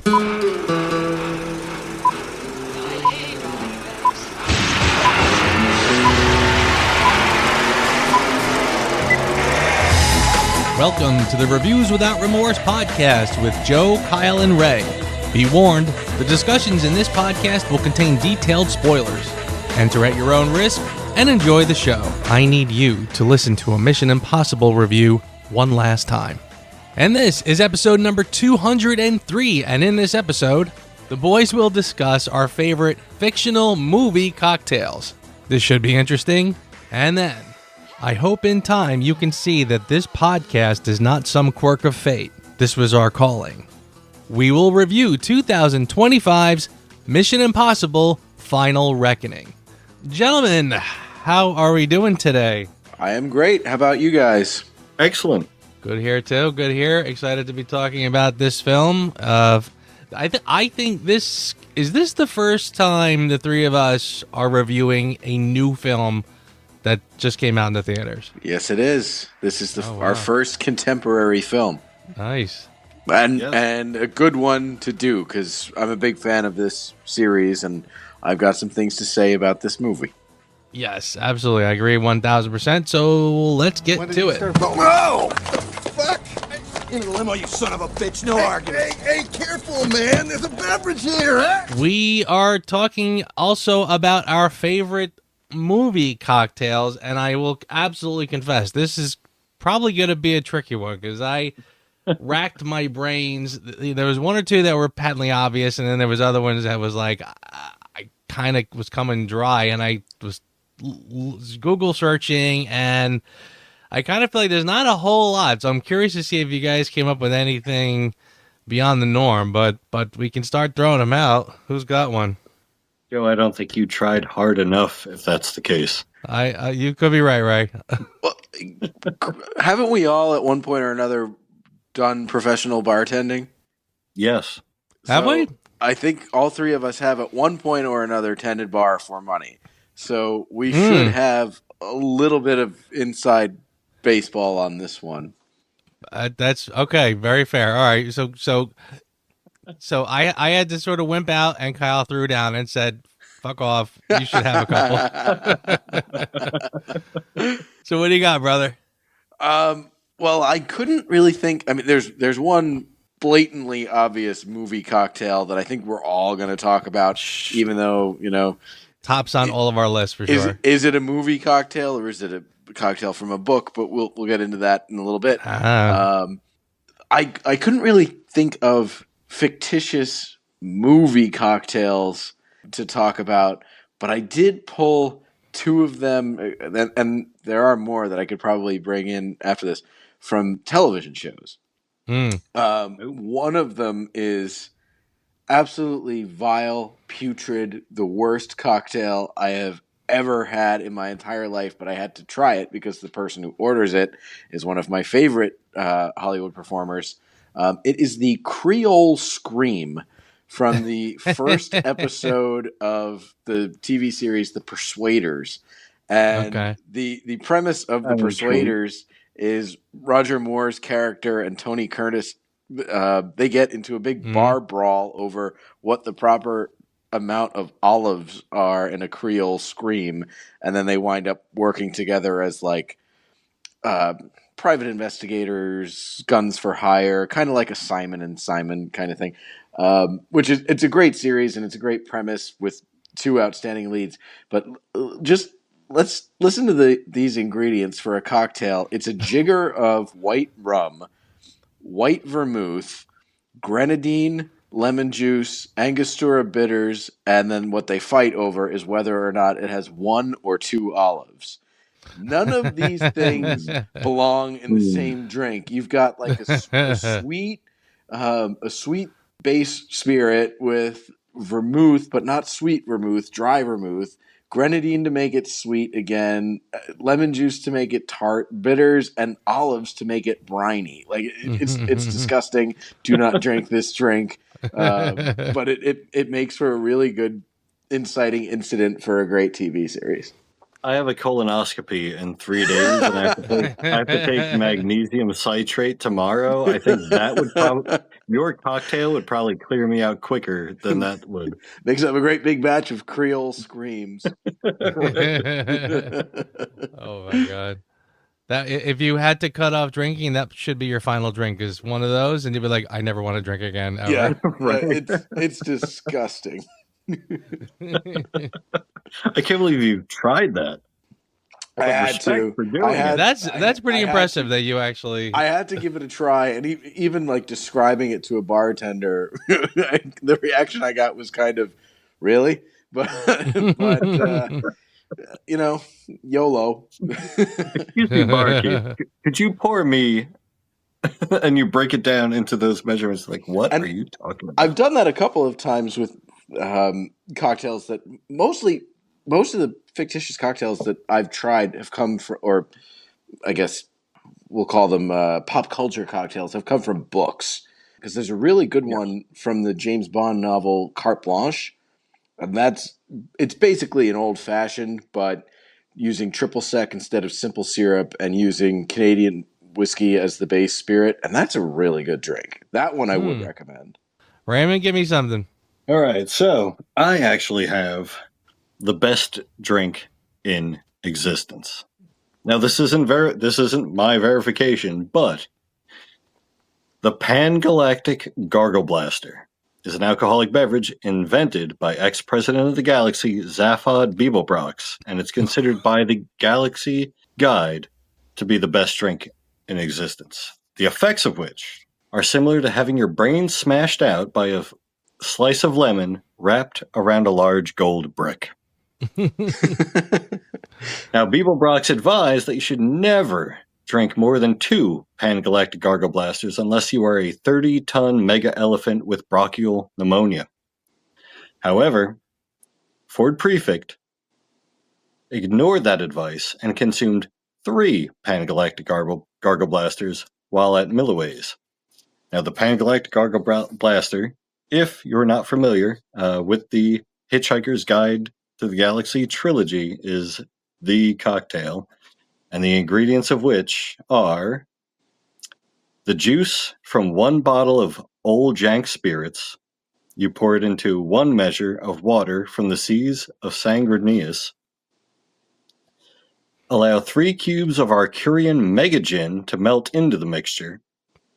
Welcome to the Reviews Without Remorse podcast with Joe, Kyle, and Ray. Be warned, the discussions in this podcast will contain detailed spoilers. Enter at your own risk and enjoy the show. I need you to listen to a Mission Impossible review one last time. And this is episode number 203, and in this episode, the boys will discuss our favorite fictional movie cocktails. This should be interesting, and then I hope in time you can see that this podcast is not some quirk of fate. This was our calling. We will review 2025's Mission Impossible Final Reckoning. Gentlemen, how are we doing today? I am great. How about you guys? Excellent. Good here, too. Good here. Excited to be talking about this film. I think this is the first time the three of us are reviewing a new film that just came out in the theaters. Yes, it is. This is our first contemporary film. Nice. And a good one to do, because I'm a big fan of this series, and I've got some things to say about this movie. Yes, absolutely. I agree 1,000%. So let's get to it. Whoa! Fuck! Into the limo, you son of a bitch. No argument. Hey, careful, man. There's a beverage here, huh? We are talking also about our favorite movie cocktails, and I will absolutely confess, this is probably going to be a tricky one, because I racked my brains. There was one or two that were patently obvious, and then there was other ones that was like, I kind of was coming dry, and I was Google searching, and I kind of feel like there's not a whole lot, so I'm curious to see if you guys came up with anything beyond the norm, but we can start throwing them out. Who's got one? Joe, I don't think you tried hard enough, if that's the case. You could be right, Ray. Well, haven't we all at one point or another done professional bartending? Yes. Have we? I think all three of us have at one point or another tended bar for money. So we should have a little bit of inside baseball on this one. That's okay. Very fair. All right. So I had to sort of wimp out, and Kyle threw down and said, fuck off. You should have a couple. So what do you got, brother? Well, I couldn't really think. I mean, there's one blatantly obvious movie cocktail that I think we're all going to talk about, even though, Top's on all of our lists for sure. Is it a movie cocktail or is it a cocktail from a book? But we'll get into that in a little bit. I couldn't really think of fictitious movie cocktails to talk about, but I did pull two of them, and there are more that I could probably bring in after this, from television shows. One of them is absolutely vile, putrid, the worst cocktail I have ever had in my entire life, but I had to try it because the person who orders it is one of my favorite Hollywood performers. It is the Creole Scream from the first episode of the TV series The Persuaders. And the premise of The Persuaders is Roger Moore's character and Tony Curtis, they get into a big bar brawl over what the proper amount of olives are in a Creole Scream, and then they wind up working together as like private investigators, guns for hire, kind of like a Simon and Simon kind of thing, it's a great series and it's a great premise with two outstanding leads. But just let's listen to these ingredients for a cocktail. It's a jigger of white rum, white vermouth, grenadine, lemon juice, Angostura bitters, and then what they fight over is whether or not it has one or two olives. None of these things belong in the same drink. You've got like a sweet base spirit with vermouth, but not sweet vermouth, dry vermouth, grenadine to make it sweet again, lemon juice to make it tart, bitters, and olives to make it briny. Like it's disgusting. Do not drink this drink. But it makes for a really good inciting incident for a great TV series. I have a colonoscopy in 3 days, and I have to take magnesium citrate tomorrow. I think that would Your cocktail would probably clear me out quicker than that would. Makes up a great big batch of Creole screams. Oh my God. That if you had to cut off drinking, that should be your final drink is one of those, and you'd be like, I never want to drink again Yeah, ever. Right. it's disgusting. I can't believe you tried that. I But had respect to. for doing it. That's pretty I had impressive to- that you actually. I had to give it a try, and even like describing it to a bartender, the reaction I got was kind of, really, but YOLO. Excuse me, barkeep. Could you pour me and you break it down into those measurements? Like, what And are you talking about? I've done that a couple of times with cocktails that most of the fictitious cocktails that I've tried have come from, or I guess we'll call them pop culture cocktails, have come from books. Because there's a really good one from the James Bond novel Carte Blanche, and it's basically an old fashioned, but using triple sec instead of simple syrup and using Canadian whiskey as the base spirit, and that's a really good drink. That one I would recommend. Raymond, give me something. All right, so I actually have the best drink in existence. Now, this isn't my verification, but the Pan-Galactic Gargle Blaster is an alcoholic beverage invented by ex-president of the galaxy Zaphod Beeblebrox, and it's considered by the Galaxy Guide to be the best drink in existence. The effects of which are similar to having your brain smashed out by a slice of lemon wrapped around a large gold brick. Now, Beeblebrox advised that you should never drink more than 2 Pan-Galactic Gargle Blasters unless you are a 30-ton mega elephant with bronchial pneumonia. However, Ford Prefect ignored that advice and consumed 3 Pan-Galactic Gargle Blasters while at Milliways. Now, the Pan-Galactic Gargle Blaster, if you're not familiar with the Hitchhiker's Guide to the Galaxy trilogy, is the cocktail, and the ingredients of which are the juice from 1 bottle of Old Jank spirits. You pour it into 1 measure of water from the seas of Sangreneus. Allow 3 cubes of Arcurian Mega Gin to melt into the mixture.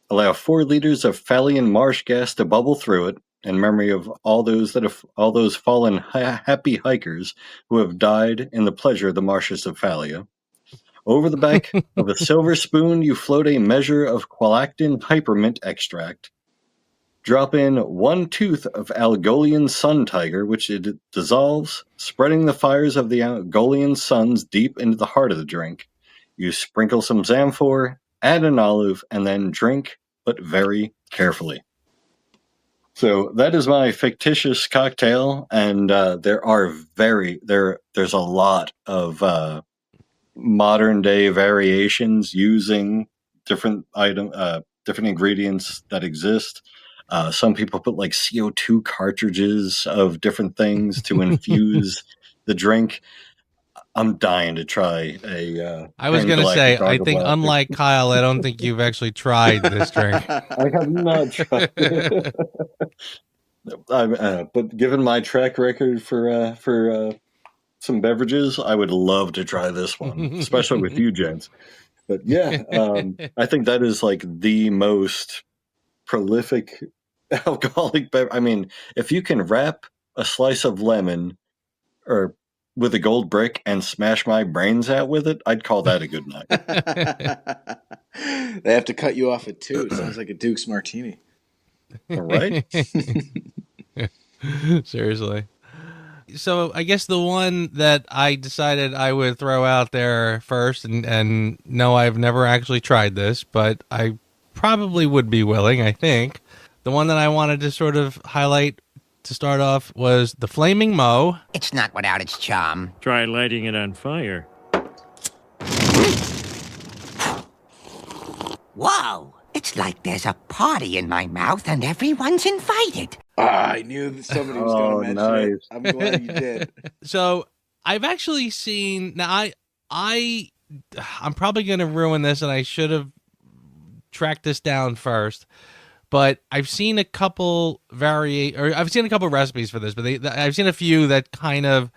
Allow 4 liters of Phalian marsh gas to bubble through it, in memory of all those fallen happy hikers who have died in the pleasure of the marshes of Phalia. Over the back of a silver spoon, you float a measure of qualactin hypermint extract. Drop in 1 tooth of Algolian sun tiger, which it dissolves, spreading the fires of the Algolian suns deep into the heart of the drink. You sprinkle some Zamphor, add an olive, and then drink, but very carefully. So that is my fictitious cocktail, and there's a lot of modern day variations using different ingredients that exist. Some people put like CO2 cartridges of different things to infuse the drink. I'm dying to try a. I was going to say, I think unlike Kyle, I don't think you've actually tried this drink. I have not tried it. But given my track record for some beverages, I would love to try this one, especially with you, gents. But yeah, I think that is like the most prolific alcoholic beverage. I mean, if you can wrap a slice of lemon or with a gold brick and smash my brains out with it, I'd call that a good night. They have to cut you off at 2. It sounds like a Duke's Martini. All right. Seriously. So I guess the one that I decided I would throw out there first, and no, I've never actually tried this, but I probably would be willing, I think. The one that I wanted to sort of highlight to start off was the Flaming Moe. It's not without its charm. Try lighting it on fire. Whoa! It's like there's a party in my mouth and everyone's invited. I knew that somebody was going to mention it. I'm glad you did. So I've actually seen, now I'm probably going to ruin this, and I should have tracked this down first, but I've seen a couple I've seen a couple recipes for this, but I've seen a few that kind of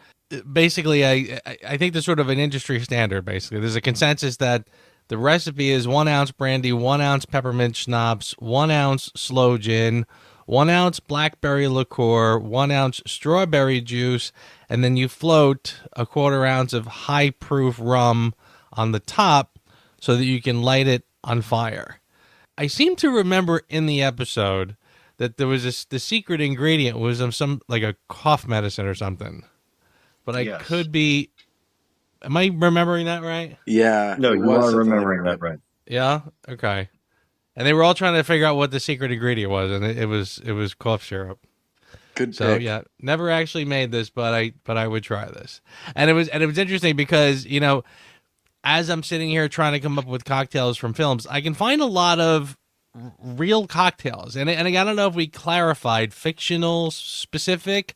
basically I think there's sort of an industry standard. Basically, there's a consensus that the recipe is 1 ounce brandy, 1 ounce peppermint schnapps, 1 ounce sloe gin, 1 ounce blackberry liqueur, 1 ounce strawberry juice, and then you float a 1/4 ounce of high proof rum on the top so that you can light it on fire. I seem to remember in the episode that there was the secret ingredient was some like a cough medicine or something. But I could be. Am I remembering that right? Yeah. No, you are remembering that right. Yeah. Okay. And they were all trying to figure out what the secret ingredient was, and it was cough syrup. Good. So pick. yeah, never actually made this, but I would try this. And it was interesting because as I'm sitting here trying to come up with cocktails from films, I can find a lot of real cocktails, and I don't know if we clarified fictional specific.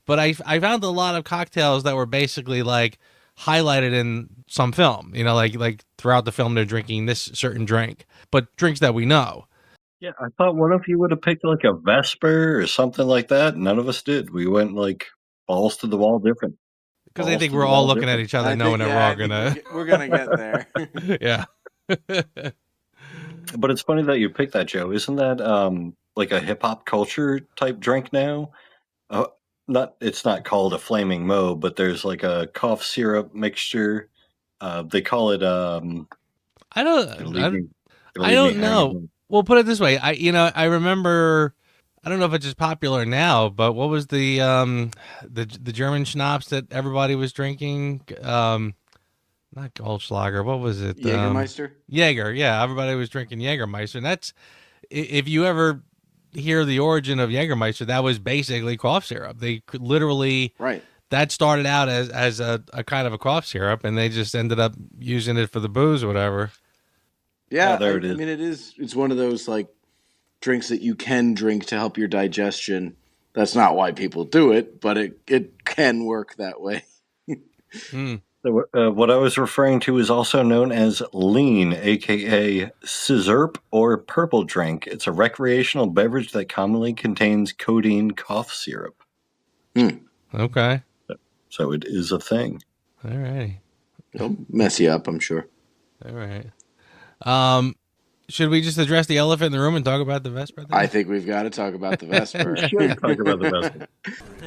But I found a lot of cocktails that were basically like highlighted in some film, like throughout the film they're drinking this certain drink, but drinks that we know. Yeah, I thought one of you would have picked like a Vesper or something like that. None of us did. We went like balls to the wall different. Because I think we're all looking at each other knowing that we're all gonna... We're going to get there. Yeah. But it's funny that you picked that, Joe. Isn't that like a hip-hop culture type drink now? It's not called a flaming mo, but there's like a cough syrup mixture. They call it I don't know. Well, put it this way. I remember, I don't know if it's as popular now, but what was the German schnapps that everybody was drinking? Not Goldschlager. What was it? Jägermeister? Jaeger. Yeah, everybody was drinking Jägermeister. And that's, if you ever hear the origin of Jägermeister, that was basically cough syrup. They could literally, right. That started out as a kind of a cough syrup, and they just ended up using it for the booze or whatever. Yeah, there it is. I mean, it's one of those like drinks that you can drink to help your digestion. That's not why people do it, but it can work that way. So, what I was referring to is also known as lean, aka sizzurp or purple drink. It's a recreational beverage that commonly contains codeine cough syrup. Okay. So it is a thing. All right. It'll mess you up, I'm sure. All right. Should we just address the elephant in the room and talk about the Vesper? I think we've got to talk about the Vesper. We should talk about the Vesper.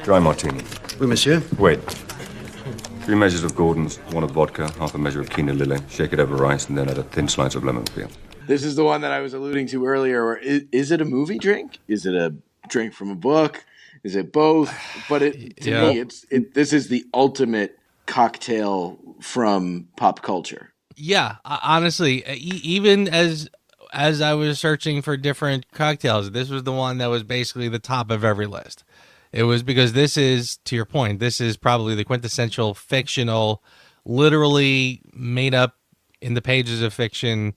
Dry martini. Oui, monsieur. Wait. 3 measures of Gordon's, 1 of vodka, half a measure of quinoa lily. Shake it over ice, and then add a thin slice of lemon peel. This is the one that I was alluding to earlier. Where is it a movie drink? Is it a drink from a book? Is it both? But to me, this is the ultimate cocktail from pop culture. Yeah, honestly, even as I was searching for different cocktails, this was the one that was basically the top of every list. It was because this is, to your point, this is probably the quintessential fictional, literally made up in the pages of fiction,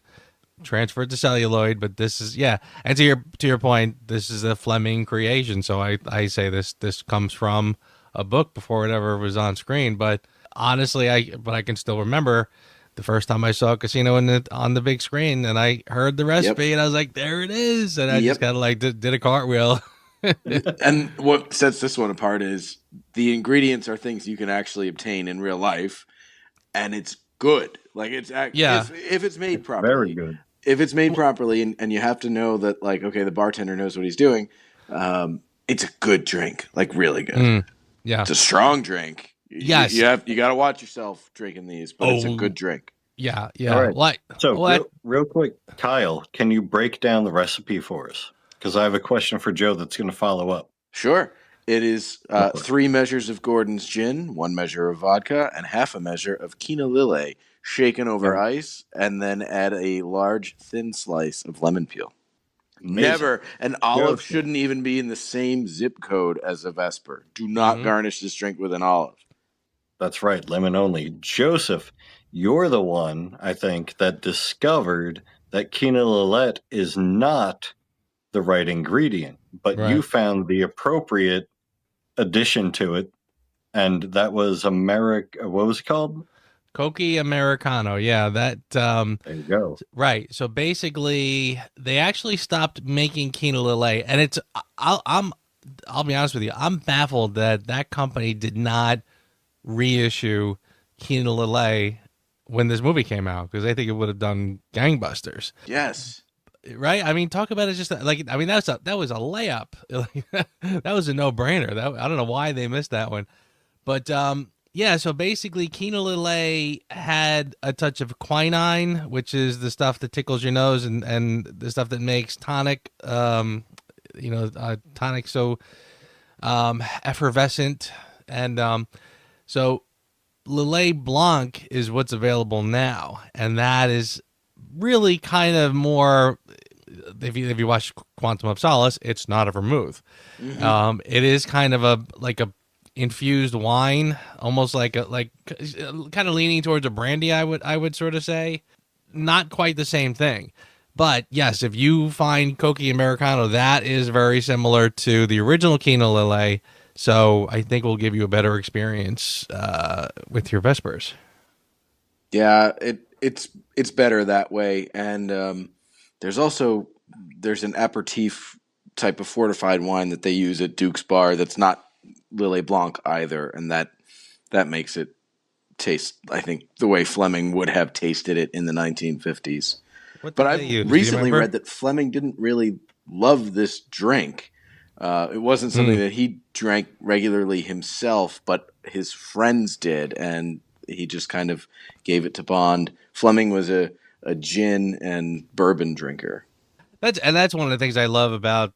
transferred to celluloid. But this is, yeah. And to your point, this is a Fleming creation. So I say this comes from a book before it ever was on screen. But honestly, I can still remember the first time I saw Casino on the big screen, and I heard the recipe, and I was like, there it is. And I just kind of like did a cartwheel. And what sets this one apart is the ingredients are things you can actually obtain in real life, and it's good. Like if it's made properly. Very good. If it's made properly, and you have to know that, like, okay, the bartender knows what he's doing, it's a good drink, like really good. Yeah, it's a strong drink. Yes, you got to watch yourself drinking these, but it's a good drink. Yeah. All right. Real quick, Kyle, can you break down the recipe for us? Because I have a question for Joe that's going to follow up. Sure. It is 3 measures of Gordon's gin, 1 measure of vodka, and half a measure of quinoa lily, shaken over ice, and then add a large, thin slice of lemon peel. Amazing. Never. An olive shouldn't even be in the same zip code as a Vesper. Do not garnish this drink with an olive. That's right, lemon only. Joseph, you're the one, I think, that discovered that quinoa lillet is not the right ingredient, but you found the appropriate addition to it, and that was what was it called? Cokie Americano. Yeah, that. There you go. Right. So basically, they actually stopped making Kina Lillet, and it's. I'll be honest with you. I'm baffled that that company did not reissue Kina Lillet when this movie came out, because I think it would have done gangbusters. Yes. Right? I mean, talk about it, just like, I mean, that was a layup. That was a no-brainer. I don't know why they missed that one. But yeah, so basically Kina Lillet had a touch of quinine, which is the stuff that tickles your nose, and the stuff that makes tonic tonic so effervescent. And so Lillet Blanc is what's available now, and that is really kind of more, if you watch Quantum of Solace, it's not a vermouth. It is kind of a infused wine, almost like kind of leaning towards a brandy, I would sort of say. Not quite the same thing. But yes, if you find Cokie Americano, that is very similar to the original Kina Lillet. So I think we'll give you a better experience with your Vespers. Yeah, it's better that way. And there's an aperitif type of fortified wine that they use at Duke's Bar that's not Lillet Blanc either, and that makes it taste, I think, the way Fleming would have tasted it in the 1950s. But I've recently read that Fleming didn't really love this drink. It wasn't something that he drank regularly himself, but his friends did, and he just kind of gave it to Bond. Fleming was a gin and bourbon drinker. That's one of the things I love about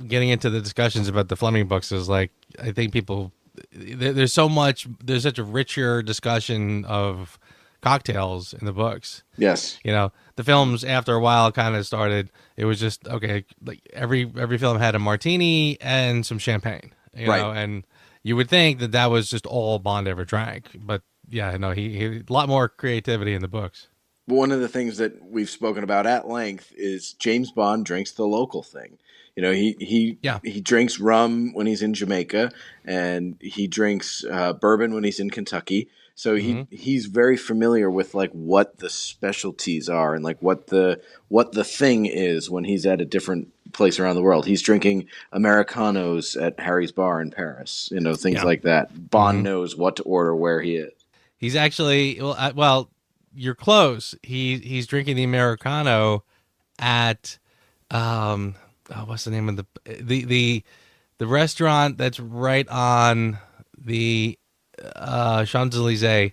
getting into the discussions about the Fleming books, is like, I think there's such a richer discussion of cocktails in the books. Yes. The films after a while kind of started, it was just, okay, like every film had a martini and some champagne, right. And you would think that was just all Bond ever drank, but yeah, no, he a lot more creativity in the books. One of the things that we've spoken about at length is James Bond drinks the local thing. He drinks rum when he's in Jamaica, and he drinks bourbon when he's in Kentucky. So he's very familiar with like what the specialties are, and like what the thing is when he's at a different place around the world. He's drinking Americanos at Harry's Bar in Paris, things like that. Bond knows what to order where he is. He's actually well, you're close. He's drinking the Americano at what's the name of the restaurant that's right on the Champs-Élysées.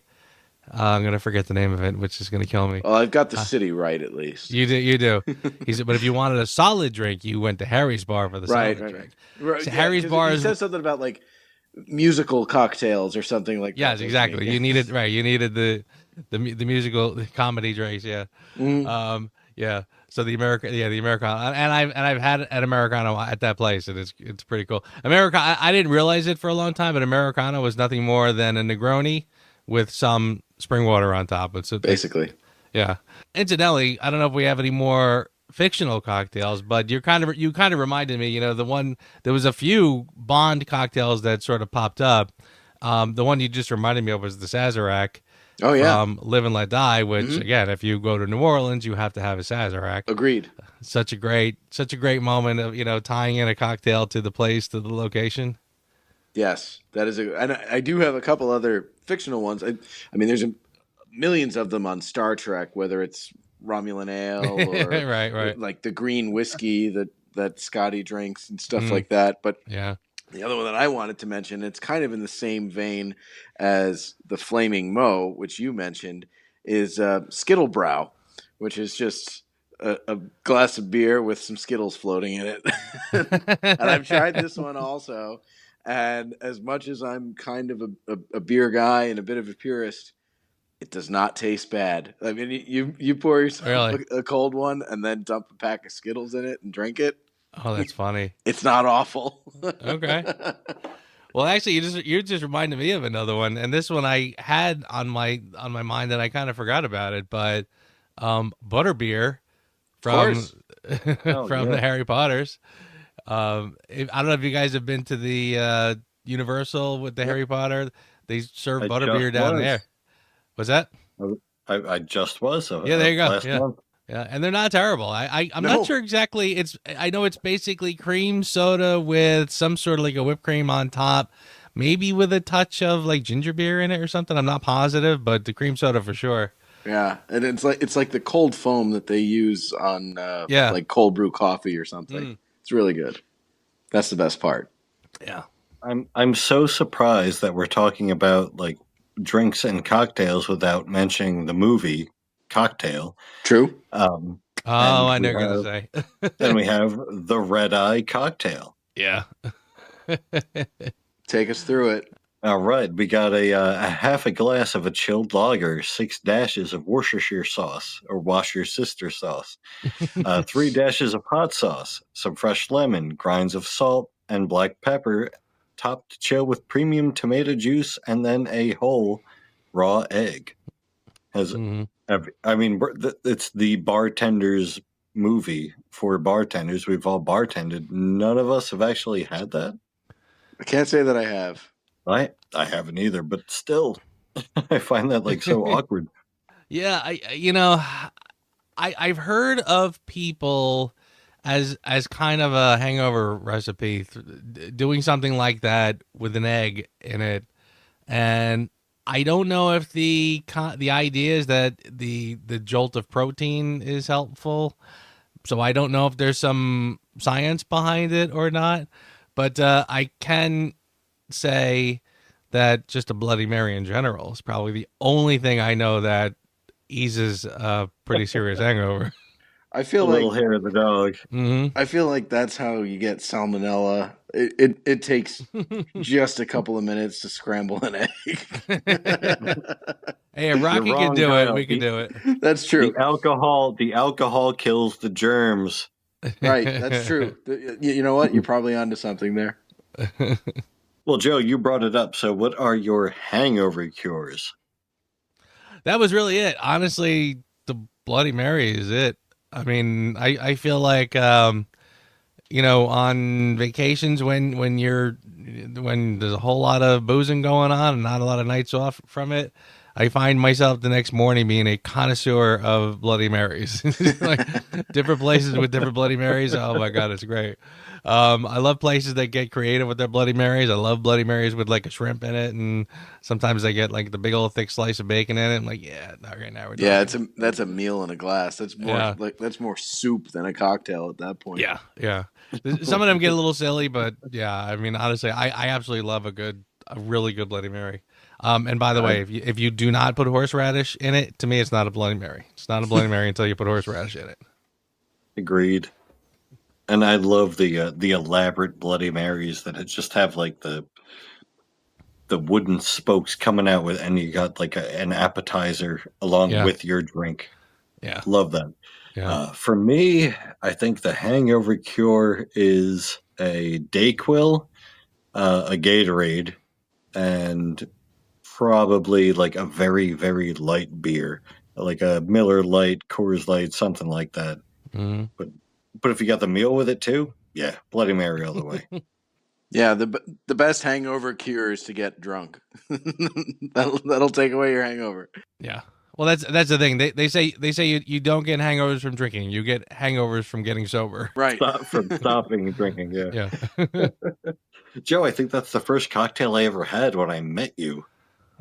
I'm gonna forget the name of it, which is gonna kill me. Well, I've got the city right, at least. You do. But if you wanted a solid drink, you went to Harry's Bar for the solid drink. Right. So Harry's Bar he says something about like musical cocktails or something like that. Yes, exactly. You needed the musical comedy drinks. Yeah. Yeah. So the Americano, and I've had an Americano at that place, and it's pretty cool. I didn't realize it for a long time, but Americano was nothing more than a Negroni with some spring water on top. It's basically. Yeah. Incidentally, I don't know if we have any more fictional cocktails, but you kind of reminded me. There was a few Bond cocktails that sort of popped up. The one you just reminded me of was the Sazerac. Oh yeah, Live and Let Die. Which again, if you go to New Orleans, you have to have a Sazerac. Agreed. Such a great moment of tying in a cocktail to the place, to the location. Yes, that is and I do have a couple other fictional ones. I mean, there's millions of them on Star Trek, whether it's Romulan ale or right. like the green whiskey that Scotty drinks and stuff like that. But yeah. The other one that I wanted to mention, it's kind of in the same vein as the Flaming Moe, which you mentioned, is Skittlebrow, which is just a glass of beer with some Skittles floating in it. And I've tried this one also. And as much as I'm kind of a beer guy and a bit of a purist, it does not taste bad. I mean, you pour yourself a cold one and then dump a pack of Skittles in it and drink it. Oh, that's funny. It's not awful. Okay. Well, actually, you just reminded me of another one, and this one I had on my mind, and I kind of forgot about it. But butterbeer from the Harry Potters. I don't know if you guys have been to the Universal with the Harry Potter. They serve butterbeer down there. Was that? I just was. Yeah, there you go. Last month. Yeah, and they're not terrible. I'm No. not sure exactly. I know it's basically cream soda with some sort of like a whipped cream on top, maybe with a touch of like ginger beer in it or something. I'm not positive, but the cream soda for sure. Yeah, and it's like the cold foam that they use on like cold brew coffee or something. It's really good. That's the best part. Yeah. I'm so surprised that we're talking about like drinks and cocktails without mentioning the movie Cocktail. True. I know you're gonna say. Then we have the Red Eye Cocktail. Yeah. Take us through it. All right, we got a half a glass of a chilled lager, 6 dashes of Worcestershire sauce or wash your sister sauce, 3 dashes of hot sauce, some fresh lemon, grinds of salt, and black pepper, topped to chill with premium tomato juice, and then a whole raw egg. It's the bartender's movie for bartenders. We've all bartended. None of us have actually had that. I can't say that I have. I haven't either, but still, I find that like so awkward. Yeah, I've heard of people as kind of a hangover recipe doing something like that with an egg in it, and I don't know if the idea is that the jolt of protein is helpful. So I don't know if there's some science behind it or not, but I can say that just a Bloody Mary in general is probably the only thing I know that eases a pretty serious hangover. I feel a little hair of the dog. Mm-hmm. I feel like that's how you get salmonella. It takes just a couple of minutes to scramble an egg. Hey, if Rocky can do it, we can do it. That's true. The alcohol kills the germs. Right, that's true. You know what? You're probably onto something there. Well, Joe, you brought it up. So what are your hangover cures? That was really it. Honestly, the Bloody Mary is it. I mean, I feel like, on vacations when there's a whole lot of boozing going on and not a lot of nights off from it, I find myself the next morning being a connoisseur of Bloody Marys. Like different places with different Bloody Marys. Oh my God, it's great. I love places that get creative with their Bloody Marys. I love Bloody Marys with like a shrimp in it, and sometimes they get like the big old thick slice of bacon in it. I'm like, yeah, not right now. That's a meal in a glass. That's more that's more soup than a cocktail at that point. Yeah. Some of them get a little silly, but yeah, I mean, honestly, I absolutely love a really good Bloody Mary. And by the way, if you do not put horseradish in it, to me, it's not a Bloody Mary. It's not a Bloody Mary until you put horseradish in it. Agreed. And I love the elaborate Bloody Marys that just have like the wooden spokes coming out with, and you got like an appetizer along with your drink. Yeah, love that. Yeah. For me, I think the hangover cure is a Dayquil, a Gatorade, and probably like a very, very light beer, like a Miller Lite, Coors Light, something like that. Mm-hmm. But if you got the meal with it too, yeah, Bloody Mary all the way. Yeah, the best hangover cure is to get drunk. that'll take away your hangover. Yeah. Well, that's the thing. They say you don't get hangovers from drinking. You get hangovers from getting sober. Right. From stopping drinking. Yeah. Yeah. Joe, I think that's the first cocktail I ever had when I met you.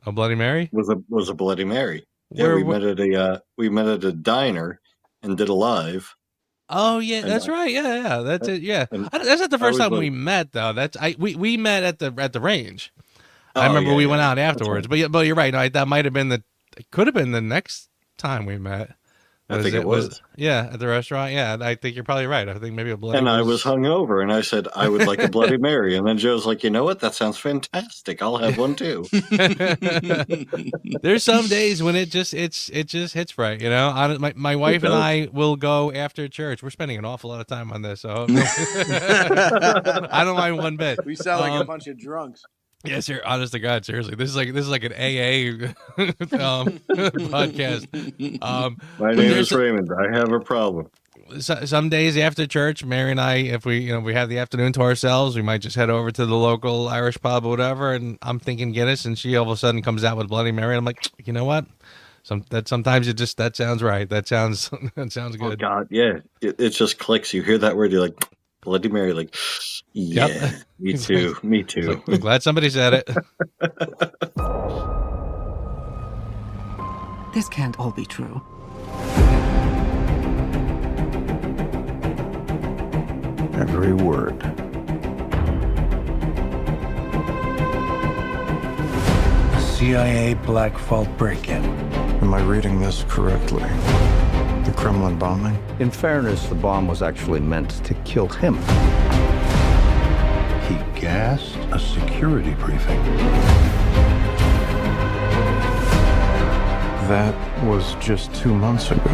A Bloody Mary? Was a Bloody Mary. Where, we met at a diner and did a live. Oh yeah, that's right. Yeah, that's it. Yeah, that's not the first time we met though. We met at the range. I remember we went out afterwards. Right. But you're right. No, that might have been it could have been the next time we met. I think it was. Yeah, at the restaurant. Yeah, I think you're probably right. I think maybe a Bloody. And I was hungover, and I said I would like a Bloody Mary, and then Joe's like, you know what? That sounds fantastic. I'll have one too. There's some days when it just hits right. My wife and I will go after church. We're spending an awful lot of time on this, so I don't mind one bit. We sound like a bunch of drunks. Yes, sir. Honest to God, seriously, this is like an AA podcast. My name is Raymond. I have a problem. Some days after church, Mary and I, if we have the afternoon to ourselves, we might just head over to the local Irish pub or whatever. And I'm thinking Guinness, and she all of a sudden comes out with Bloody Mary. And I'm like, you know what? Sometimes that sounds right. That sounds good. Oh God, yeah. It just clicks. You hear that word, you're like, Bloody Mary, like, yeah, Yep. me too, me too. I'm glad somebody said it. This can't all be true. Every word. CIA Black Vault break-in. Am I reading this correctly? The Kremlin bombing? In fairness, the bomb was actually meant to kill him. He gassed a security briefing. That was just 2 months ago.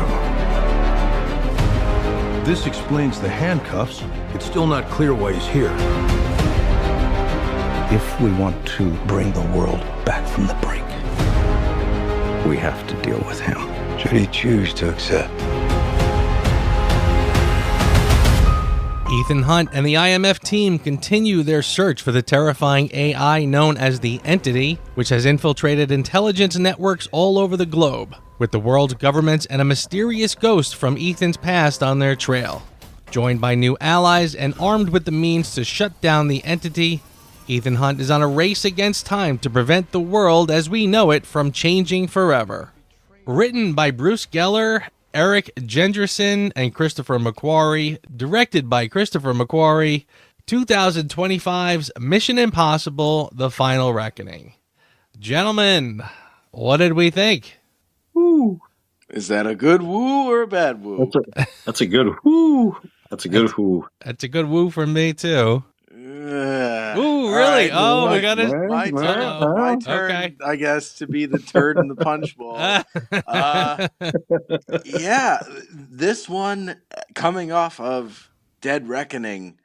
This explains the handcuffs. It's still not clear why he's here. If we want to bring the world back from the brink, we have to deal with him. Should he choose to accept? Ethan Hunt and the IMF team continue their search for the terrifying AI known as the Entity, which has infiltrated intelligence networks all over the globe, with the world's governments and a mysterious ghost from Ethan's past on their trail. Joined by new allies and armed with the means to shut down the Entity, Ethan Hunt is on a race against time to prevent the world as we know it from changing forever. Written by Bruce Geller, Eric Gendrison, and Christopher McQuarrie, directed by Christopher McQuarrie, 2025's Mission Impossible: The Final Reckoning. Gentlemen, what did we think? Woo. Is that a good woo or a bad woo? That's a good woo. That's a good woo. That's a good woo from me, too. Ooh, really? Right, we got it. My turn, Okay. I guess, to be the turd in the punch bowl. Yeah, this one, coming off of Dead Reckoning,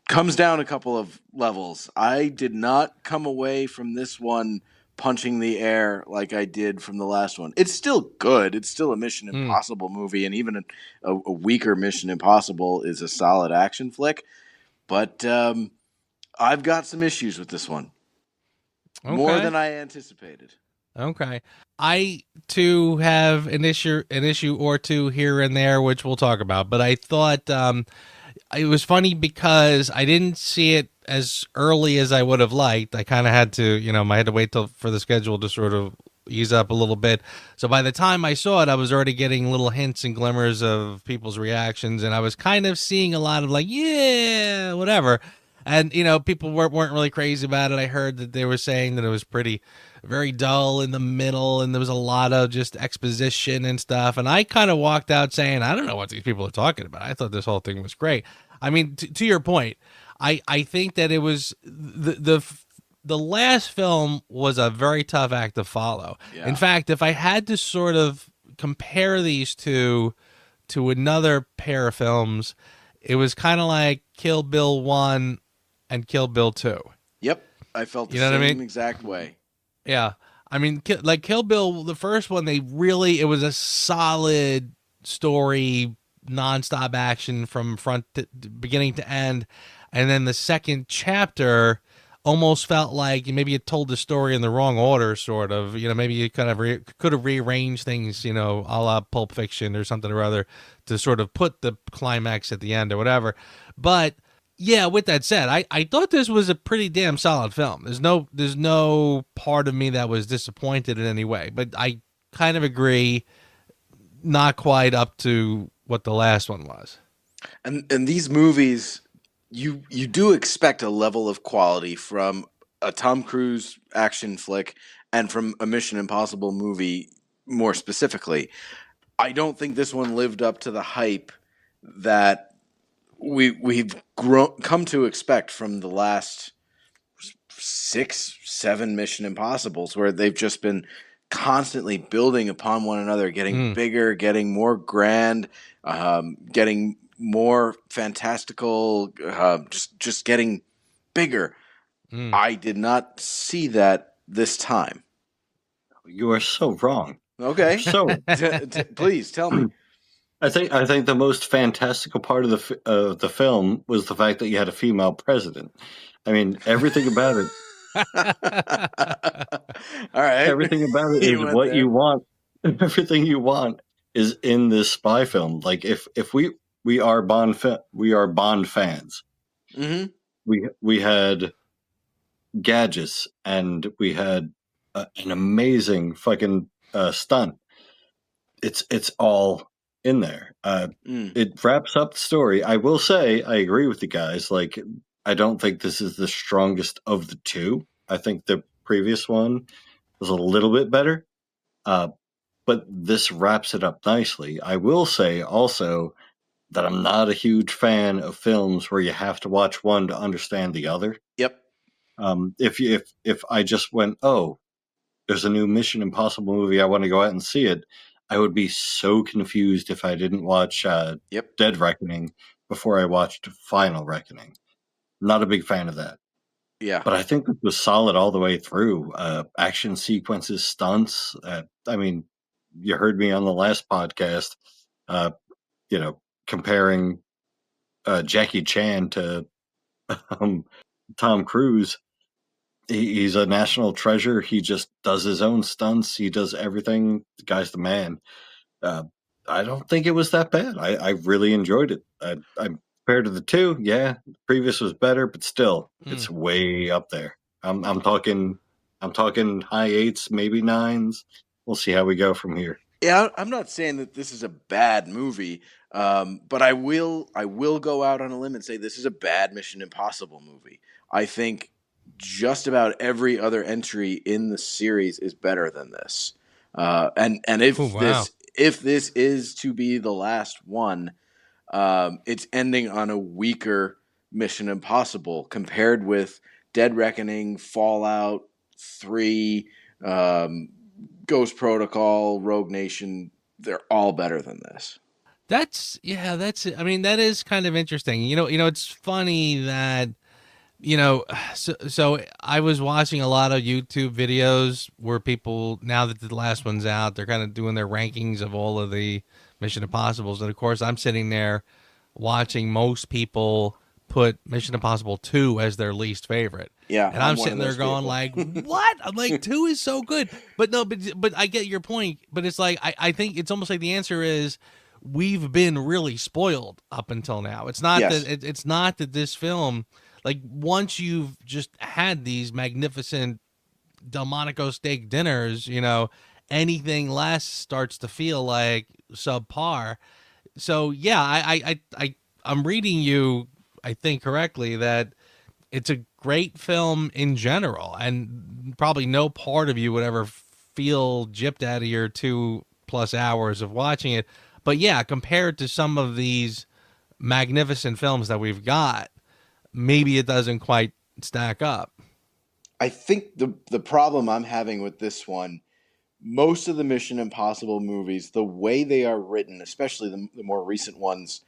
comes down a couple of levels. I did not come away from this one punching the air like I did from the last one. It's still good. It's still a Mission Impossible movie, and even a weaker Mission Impossible is a solid action flick. But I've got some issues with this one. Okay. More than I anticipated. Okay. I, too, have an issue or two here and there, which we'll talk about. But I thought it was funny because I didn't see it as early as I would have liked. I kind of had to, I had to wait for the schedule to sort of ease up a little bit. So by the time I saw it, I was already getting little hints and glimmers of people's reactions, and I was kind of seeing a lot of like, yeah, whatever. And, people weren't really crazy about it. I heard that they were saying that it was very dull in the middle, and there was a lot of just exposition and stuff. And I kind of walked out saying, I don't know what these people are talking about. I thought this whole thing was great. I mean, to your point, I think that it was the last film was a very tough act to follow. Yeah. In fact, if I had to sort of compare these two to another pair of films, it was kind of like Kill Bill 1 and Kill Bill 2. Yep. I felt the same exact way. Yeah. I mean, like Kill Bill, the first one, it was a solid story, nonstop action from beginning to end. And then the second chapter almost felt like maybe you told the story in the wrong order, sort of. Maybe you kind of could have rearranged things, a la Pulp Fiction or something or other, to sort of put the climax at the end or whatever. But yeah, with that said, I thought this was a pretty damn solid film. There's no part of me that was disappointed in any way. But I kind of agree, not quite up to what the last one was. And these movies, you do expect a level of quality from a Tom Cruise action flick and from a Mission Impossible movie more specifically. I don't think this one lived up to the hype that we've come to expect from the last 6-7 Mission Impossibles, where they've just been constantly building upon one another, getting bigger, getting more grand, getting more fantastical, just getting bigger. I did not see that this time. You are so wrong. Okay, so please tell me. I think the most fantastical part of the film was the fact that you had a female president. I mean, everything about it All right. Everything about it You is went what you there. want. Everything you want is in this spy film. Like if we are we are Bond fans. Mm-hmm. We had gadgets and we had an amazing fucking stunt. It's all in there. Mm. It wraps up the story. I will say I agree with the guys. Like I don't think this is the strongest of the two. I think the previous one was a little bit better. Uh, but this wraps it up nicely. I will say also that I'm not a huge fan of films where you have to watch one to understand the other. Yep. If I just went, oh, there's a new Mission Impossible movie, I want to go out and see it, I would be so confused if I didn't watch Yep. Dead Reckoning before I watched Final Reckoning. Not a big fan of that. Yeah. But I think it was solid all the way through. Action sequences, stunts. I mean, you heard me on the last podcast, uh, comparing Jackie Chan to um, Tom Cruise. He's a national treasure. He just does his own stunts. He does everything. The guy's the man. Uh, I don't think it was that bad. I really enjoyed it. I compared to the two, yeah, the previous was better, but still, it's way up there. I'm talking high eights, maybe nines. We'll see how we go from here. Yeah, I'm not saying that this is a bad movie, but I will go out on a limb and say this is a bad Mission Impossible movie. I think just about every other entry in the series is better than this. And if Oh, wow. this is to be the last one, it's ending on a weaker Mission Impossible compared with Dead Reckoning, Fallout 3, Ghost Protocol, Rogue Nation. They're all better than this. I mean, that is kind of interesting. It's funny that, so I was watching a lot of YouTube videos where people, now that the last one's out, they're kind of doing their rankings of all of the Mission Impossibles. And of course, I'm sitting there watching most people put Mission Impossible 2 as their least favorite. Yeah, And I'm one sitting of there those going people. like, what? I'm like, 2 is so good. But no, but I get your point. But it's like, I think it's almost like the answer is we've been really spoiled up until now. It's not Yes. that it's not that this film, like, once you've just had these magnificent Delmonico steak dinners, anything less starts to feel like subpar. So yeah, I'm reading you, I think correctly, that it's a great film in general, and probably no part of you would ever feel gypped out of your 2+ hours of watching it. But yeah, compared to some of these magnificent films that we've got, maybe it doesn't quite stack up. I think the problem I'm having with this one, most of the Mission Impossible movies, the way they are written, especially the more recent ones,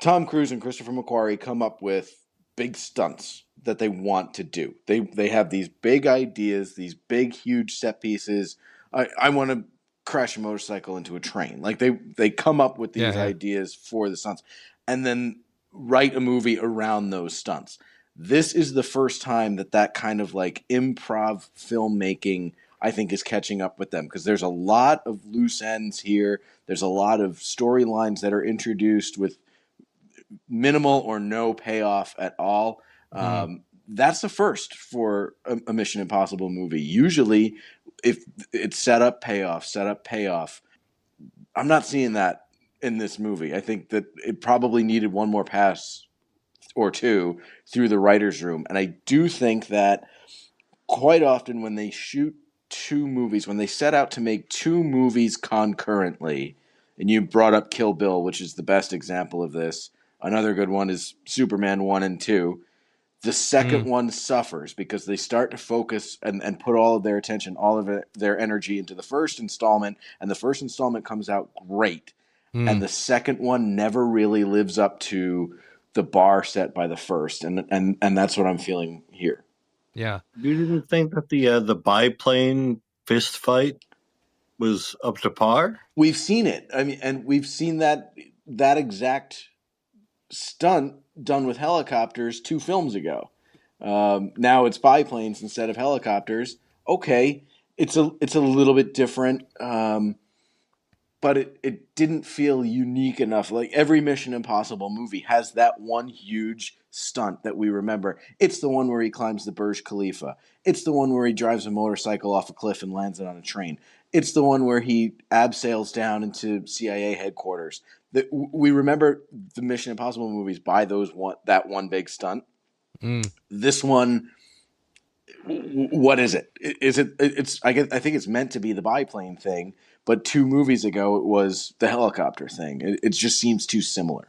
Tom Cruise and Christopher McQuarrie come up with big stunts that they want to do. They have these big ideas, these big huge set pieces. I want to crash a motorcycle into a train. Like they come up with these Yeah. ideas for the stunts and then write a movie around those stunts. This is the first time that kind of like improv filmmaking I think is catching up with them because there's a lot of loose ends here. There's a lot of storylines that are introduced with minimal or no payoff at all. That's the first for a Mission Impossible movie. Usually, if it's set up, payoff. I'm not seeing that in this movie. I think that it probably needed one more pass or two through the writer's room. And I do think that quite often when they shoot two movies, when they set out to make two movies concurrently, and you brought up Kill Bill, which is the best example of this. Another good one is Superman 1 and 2. The second one suffers because they start to focus and put all of their attention, all of their energy into the first installment, and the first installment comes out great. And the second one never really lives up to the bar set by the first, and that's what I'm feeling here. Yeah. You didn't think that the biplane fist fight was up to par? We've seen it. I mean, and we've seen that exact stunt done with helicopters 2 films ago. Now it's biplanes instead of helicopters. Okay, it's a little bit different, but it didn't feel unique enough. Like every Mission Impossible movie has that one huge stunt that we remember. It's the one where he climbs the Burj Khalifa. It's the one where he drives a motorcycle off a cliff and lands it on a train. It's the one where he abseils down into CIA headquarters. We remember the Mission Impossible movies by that one big stunt. This one, what is it? Is it? I think it's meant to be the biplane thing, but 2 movies ago it was the helicopter thing. It just seems too similar.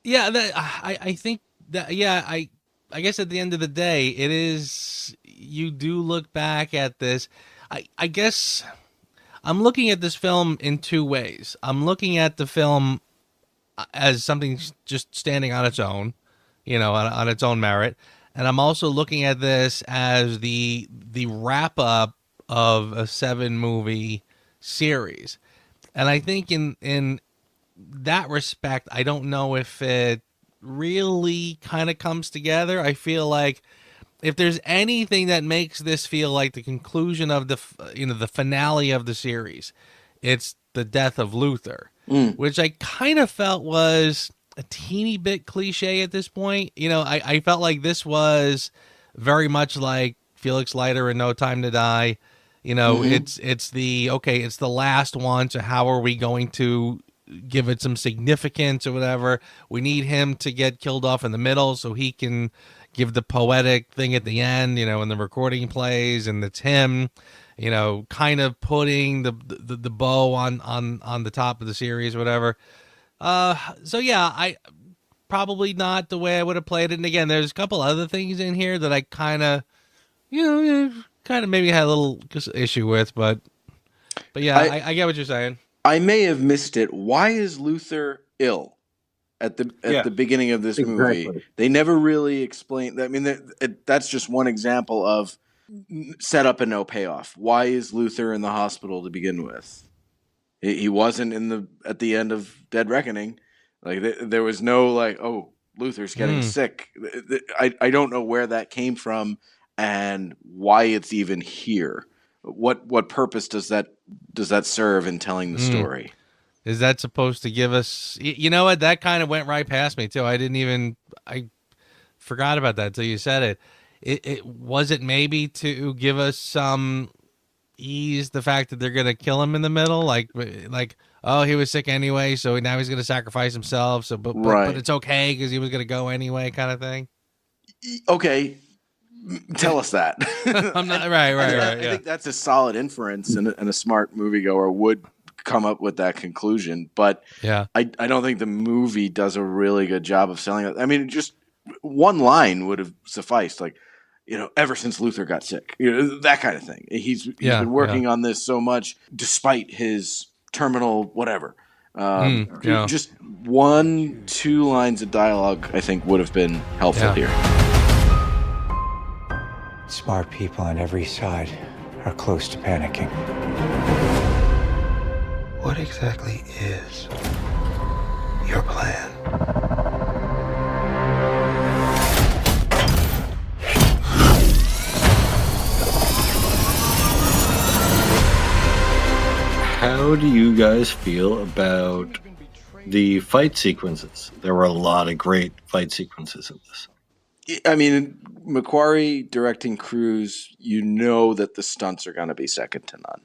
Yeah, I think that I guess at the end of the day, it is. You do look back at this. I guess I'm looking at this film in 2 ways. I'm looking at the film as something just standing on its own, on its own merit. And I'm also looking at this as the wrap up of a 7-movie series. And I think in that respect, I don't know if it really kind of comes together. I feel like if there's anything that makes this feel like the conclusion of the finale of the series, it's the death of Luther, which I kind of felt was a teeny bit cliche at this point. I felt like this was very much like Felix Leiter in No Time to Die. It's the last one. So how are we going to give it some significance or whatever? We need him to get killed off in the middle so he can give the poetic thing at the end, when the recording plays, and it's him, kind of putting the bow on the top of the series or whatever. So yeah, I probably not the way I would have played it. And again, there's a couple other things in here that I kind of, maybe had a little issue with, but yeah, I get what you're saying. I may have missed it. Why is Luther ill at the beginning of this movie? They never really explain. I mean, that's just one example of set up and no payoff. Why is Luther in the hospital to begin with? He wasn't at the end of Dead Reckoning. Like there was no oh, Luther's getting sick. I don't know where that came from and why it's even here. What purpose does that serve in telling the story? Is that supposed to give us? You know what? That kind of went right past me too. I forgot about that until you said it. It was it maybe to give us some ease the fact that they're gonna kill him in the middle, like oh, he was sick anyway, so now he's gonna sacrifice himself. So but it's okay because he was gonna go anyway, kind of thing. Okay, tell us that. I'm not right. I think that's a solid inference, and a smart moviegoer would come up with that conclusion. But yeah, I don't think the movie does a really good job of selling it. I mean, just one line would have sufficed, like, ever since Luther got sick, that kind of thing. He's been working on this so much, despite his terminal whatever. Just 1-2 lines of dialogue, I think, would have been helpful here. Smart people on every side are close to panicking. What exactly is your plan? How do you guys feel about the fight sequences? There were a lot of great fight sequences in this. I mean, Macquarie directing Cruise, that the stunts are going to be second to none.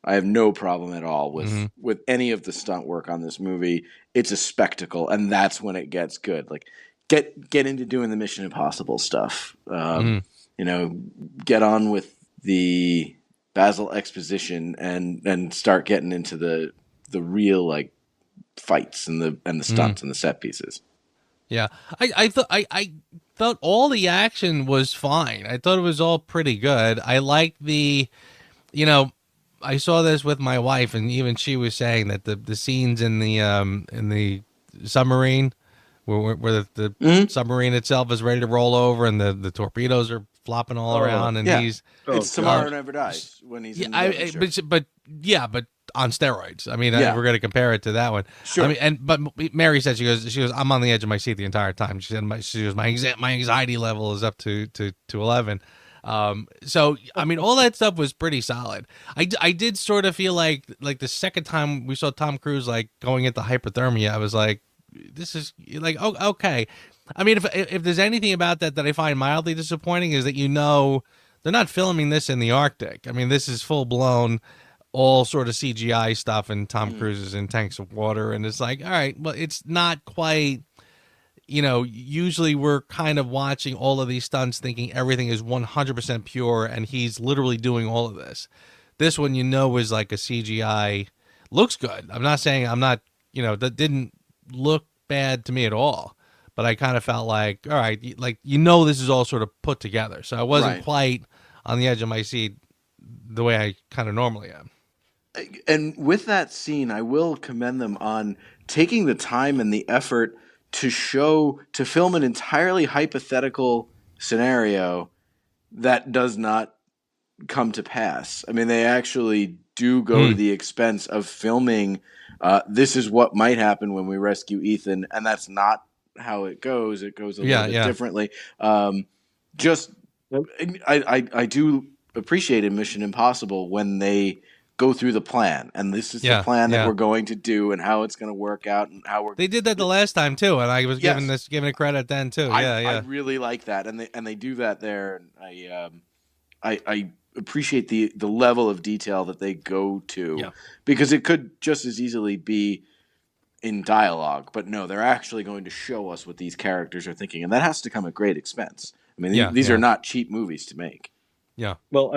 I have no problem at all with any of the stunt work on this movie. It's a spectacle, and that's when it gets good. Like, get into doing the Mission Impossible stuff. Get on with the Basil exposition and start getting into the real fights and the stunts and the set pieces. Yeah, I thought all the action was fine. I thought it was all pretty good. I liked I saw this with my wife, and even she was saying that the scenes in the submarine, where the submarine itself is ready to roll over, and the torpedoes are flopping all around, and it's Tomorrow Never Dies when he's in the but on steroids. I mean, Yeah. if we're going to compare it to that one. Sure. I mean, but Mary said, she goes, I'm on the edge of my seat the entire time. She said, my anxiety level is up to 11. So I mean, all that stuff was pretty solid. I did sort of feel like the second time we saw Tom Cruise like going into hypothermia, I was like, this is like, oh, okay. I mean, if there's anything about that I find mildly disappointing is that, they're not filming this in the Arctic. I mean, this is full blown, all sort of CGI stuff, and Tom Cruise is in tanks of water, and it's like, all right, well, it's not quite. Usually we're kind of watching all of these stunts thinking everything is 100% pure, and he's literally doing all of this. This one, is like a CGI. Looks good. I'm not saying that didn't look bad to me at all. But I kind of felt like, all right, this is all sort of put together. So I wasn't quite on the edge of my seat the way I kind of normally am. And with that scene, I will commend them on taking the time and the effort to film an entirely hypothetical scenario that does not come to pass. I mean, they actually do go to the expense of filming. This is what might happen when we rescue Ethan, and that's not how it goes. It goes a little bit differently. I do appreciate in Mission Impossible when they go through the plan, and this is the plan that we're going to do, and how it's going to work out, and how they did that the last time too, and I was giving it credit then too. I really like that, and they do that there. And I appreciate the level of detail that they go to, because it could just as easily be in dialogue, but no, they're actually going to show us what these characters are thinking, and that has to come at great expense. I mean, these are not cheap movies to make. Yeah. Well,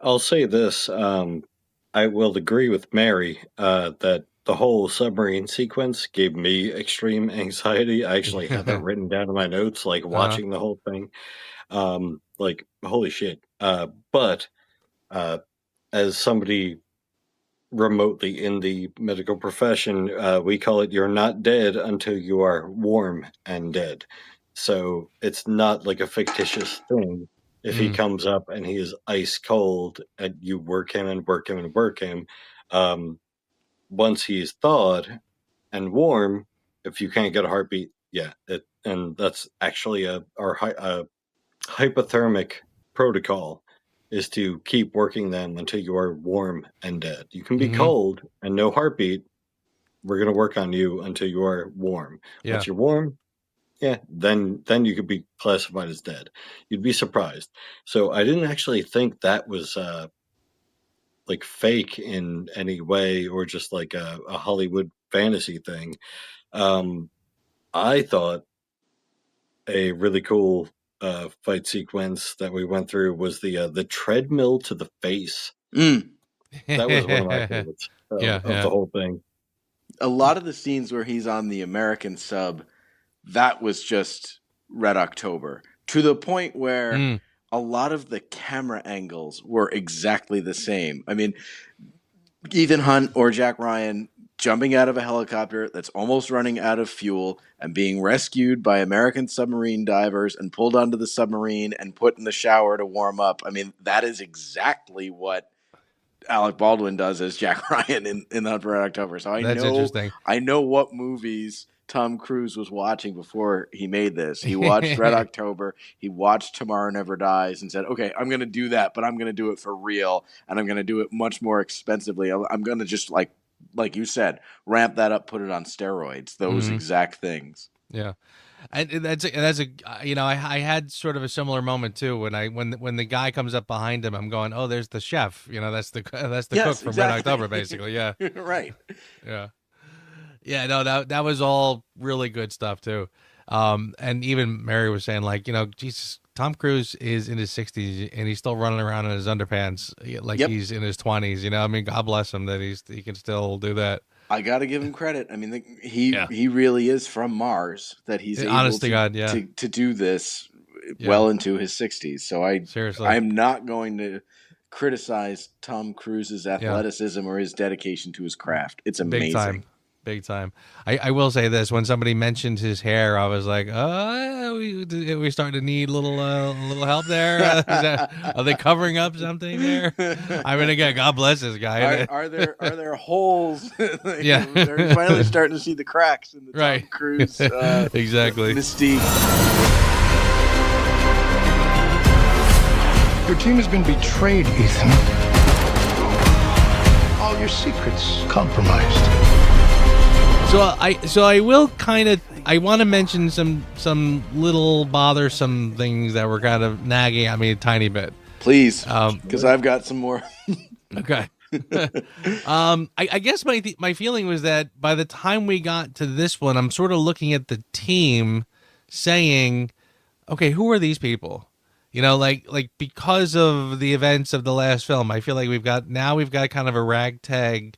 I'll say this. I will agree with Mary that the whole submarine sequence gave me extreme anxiety. I actually had that written down in my notes, like watching the whole thing. Like, holy shit. But as somebody remotely in the medical profession, we call it "you're not dead until you are warm and dead." So it's not like a fictitious thing. If he comes up and he is ice cold, and you work him and work him and work him, once he's thawed and warm, if you can't get a heartbeat, and that's actually our hypothermic protocol, is to keep working them until you are warm and dead. You can be cold and no heartbeat. We're going to work on you until you are warm. Once you're warm, then you could be classified as dead. You'd be surprised. So I didn't actually think that was like fake in any way, or just like a Hollywood fantasy thing. I thought a really cool fight sequence that we went through was the treadmill to the face. That was one of my favorites of the whole thing. A lot of the scenes where he's on the American sub, that was just Red October, to the point where a lot of the camera angles were exactly the same. I mean, Ethan Hunt or Jack Ryan jumping out of a helicopter that's almost running out of fuel and being rescued by American submarine divers and pulled onto the submarine and put in the shower to warm up. I mean, that is exactly what Alec Baldwin does as Jack Ryan in Hunt for Red October. So I know what movies Tom Cruise was watching before he made this. He watched Red October. He watched Tomorrow Never Dies and said, okay, I'm going to do that, but I'm going to do it for real, and I'm going to do it much more expensively. I'm going to just, like you said, ramp that up, put it on steroids, those exact things. Yeah. And that's I had sort of a similar moment too when the guy comes up behind him. I'm going, oh, there's the chef. That's the cook from Red October, basically. Yeah, right. Yeah. No, that was all really good stuff too. And even Mary was saying, like, Jesus, Tom Cruise is in his 60s and he's still running around in his underpants like he's in his 20s. I mean, God bless him that he can still do that. I got to give him credit. I mean, he really is from Mars, that he's able to do this well into his 60s. So I'm not going to criticize Tom Cruise's athleticism or his dedication to his craft. It's amazing. Big time. I will say this: when somebody mentioned his hair, I was like, we starting to need little help there. Are they covering up something there? I mean, again, God bless this guy. Are there holes? Yeah. They're finally starting to see the cracks in the Right. Tom Cruise Exactly. mystique. Your team has been betrayed, Ethan. All your secrets compromised. So I will kind of, I want to mention some little bothersome things that were kind of nagging at me a tiny bit. Please, because I've got some more. Okay. I guess my feeling was that by the time we got to this one, I'm sort of looking at the team saying, okay, who are these people? You know, like because of the events of the last film, I feel like we've got kind of a ragtag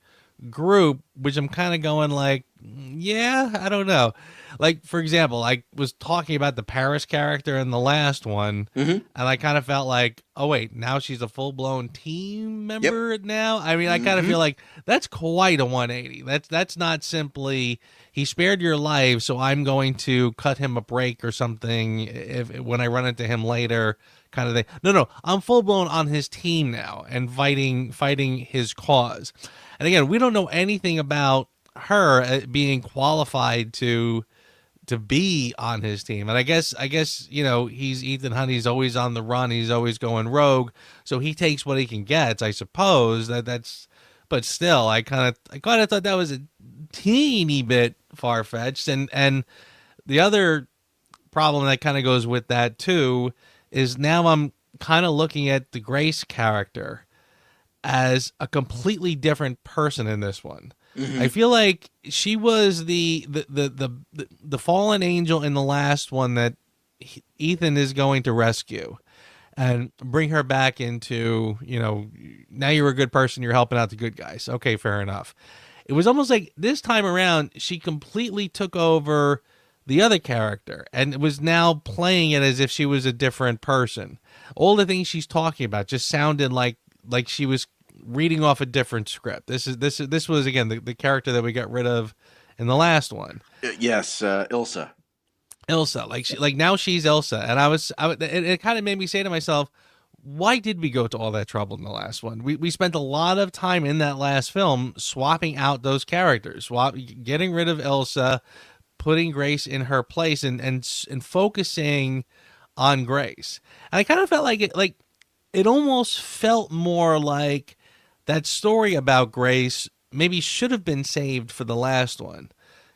group, which I'm kind of going like, yeah, I don't know. Like, for example, I was talking about the Paris character in the last one, and I kind of felt like, oh wait, now she's a full-blown team member now. I mean, I kind of feel like that's quite a 180. That's not simply he spared your life, so I'm going to cut him a break or something when I run into him later, kind of thing. No, I'm full-blown on his team now and fighting his cause. And again, we don't know anything about her being qualified to be on his team. And I guess you know, he's Ethan Hunt, he's always on the run, he's always going rogue, so he takes what he can get, I suppose. That's but still, I kind of thought that was a teeny bit far-fetched. And the other problem that kind of goes with that too is now I'm kind of looking at the Grace character as a completely different person in this one. I feel like she was the fallen angel in the last one that Ethan is going to rescue and bring her back into, you know, now you're a good person, you're helping out the good guys. Okay, fair enough. It was almost like this time around she completely took over the other character and was now playing it as if she was a different person. All the things she's talking about just sounded like she was reading off a different script. This was again the character that we got rid of in the last one. Yes, Ilsa, like now she's Ilsa, and it kind of made me say to myself, why did we go to all that trouble in the last one? We spent a lot of time in that last film swapping out those characters, getting rid of Ilsa, putting Grace in her place, and focusing on Grace. And I kind of felt like it almost felt more like that story about Grace maybe should have been saved for the last one,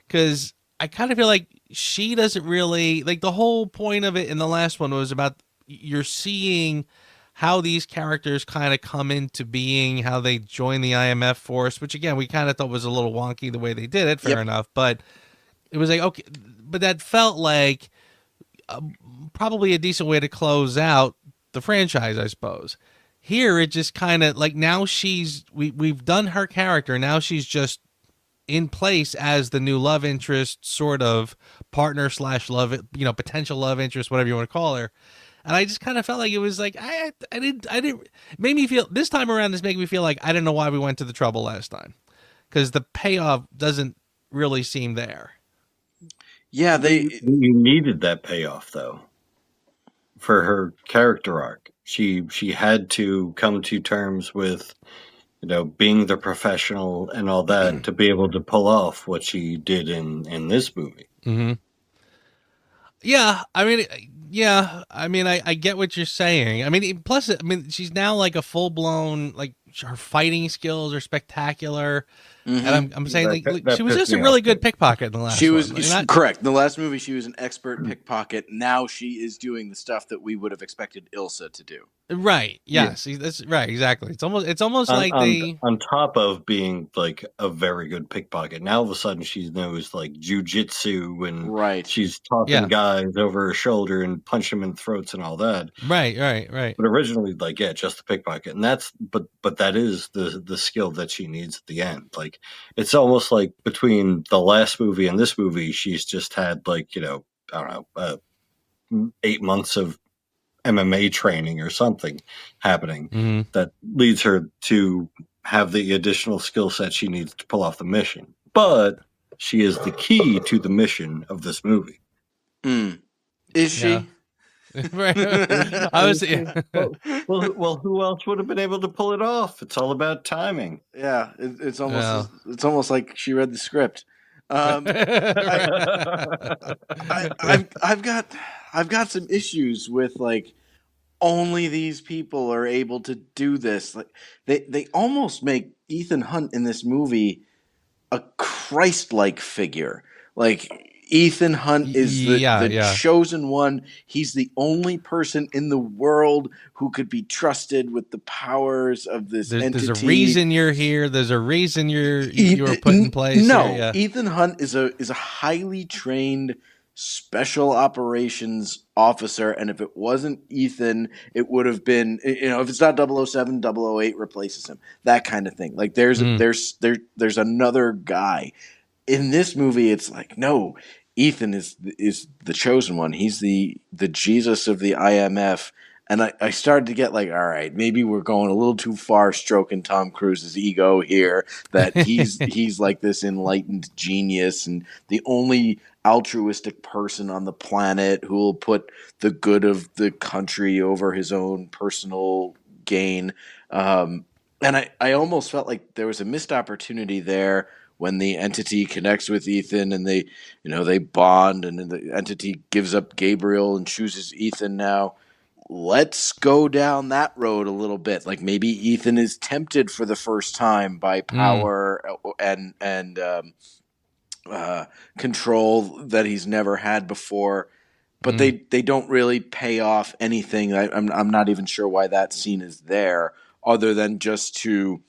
because I kind of feel like she doesn't really, like, the whole point of it in the last one was about you're seeing how these characters kind of come into being, how they join the IMF force, which again we kind of thought was a little wonky the way they did it. Fair enough, but it was like, okay, but that felt like probably a decent way to close out the franchise, I suppose. Here, it just kind of like now we've done her character. Now she's just in place as the new love interest, sort of partner / love, you know, potential love interest, whatever you want to call her. And I just kind of felt like it was like, I didn't made me feel this time around. This made me feel like I didn't know why we went to the trouble last time, because the payoff doesn't really seem there. Yeah, you needed that payoff though for her character arc. She had to come to terms with, you know, being the professional and all that to be able to pull off what she did in this movie. Mm-hmm. Yeah, I mean, I get what you're saying. I mean, plus, I mean, she's now like a full blown, like, her fighting skills are spectacular. And I'm saying that she was just a really good pickpocket in the last. She was one. correct. In the last movie, she was an expert pickpocket. Now she is doing the stuff that we would have expected Ilsa to do. Right. Yes. Yeah. That's right. Exactly. It's almost like on top of being like a very good pickpocket. Now all of a sudden she knows like jujitsu and she's tossing guys over her shoulder and punching them in throats and all that. Right. But originally, like, just the pickpocket, and that's but that is the skill that she needs at the end. Like, it's almost like between the last movie and this movie, she's just had like, you know, I don't know, 8 months of MMA training or something happening that leads her to have the additional skill set she needs to pull off the mission. But she is the key to the mission of this movie. Is she? I was. Well, who else would have been able to pull it off? It's all about timing. Yeah, it's almost like she read the script. I've got some issues with like only these people are able to do this. Like they almost make Ethan Hunt in this movie a Christ-like figure. Like Ethan Hunt is the chosen one. He's the only person in the world who could be trusted with the powers of this entity. There's a reason you're here. There's a reason you were put in place. No, here. Yeah. Ethan Hunt is a highly trained special operations officer, and if it wasn't Ethan, it would have been, if it's not 007, 008 replaces him. That kind of thing. Like there's another guy. In this movie, it's like, no, Ethan is the chosen one. He's the Jesus of the IMF. And I started to get like, all right, maybe we're going a little too far stroking Tom Cruise's ego here, that he's like this enlightened genius and the only altruistic person on the planet who will put the good of the country over his own personal gain. And I almost felt like there was a missed opportunity there when the entity connects with Ethan and they bond, and then the entity gives up Gabriel and chooses Ethan now. Let's go down that road a little bit. Like maybe Ethan is tempted for the first time by power and control that he's never had before, but they don't really pay off anything. I'm not even sure why that scene is there, other than just to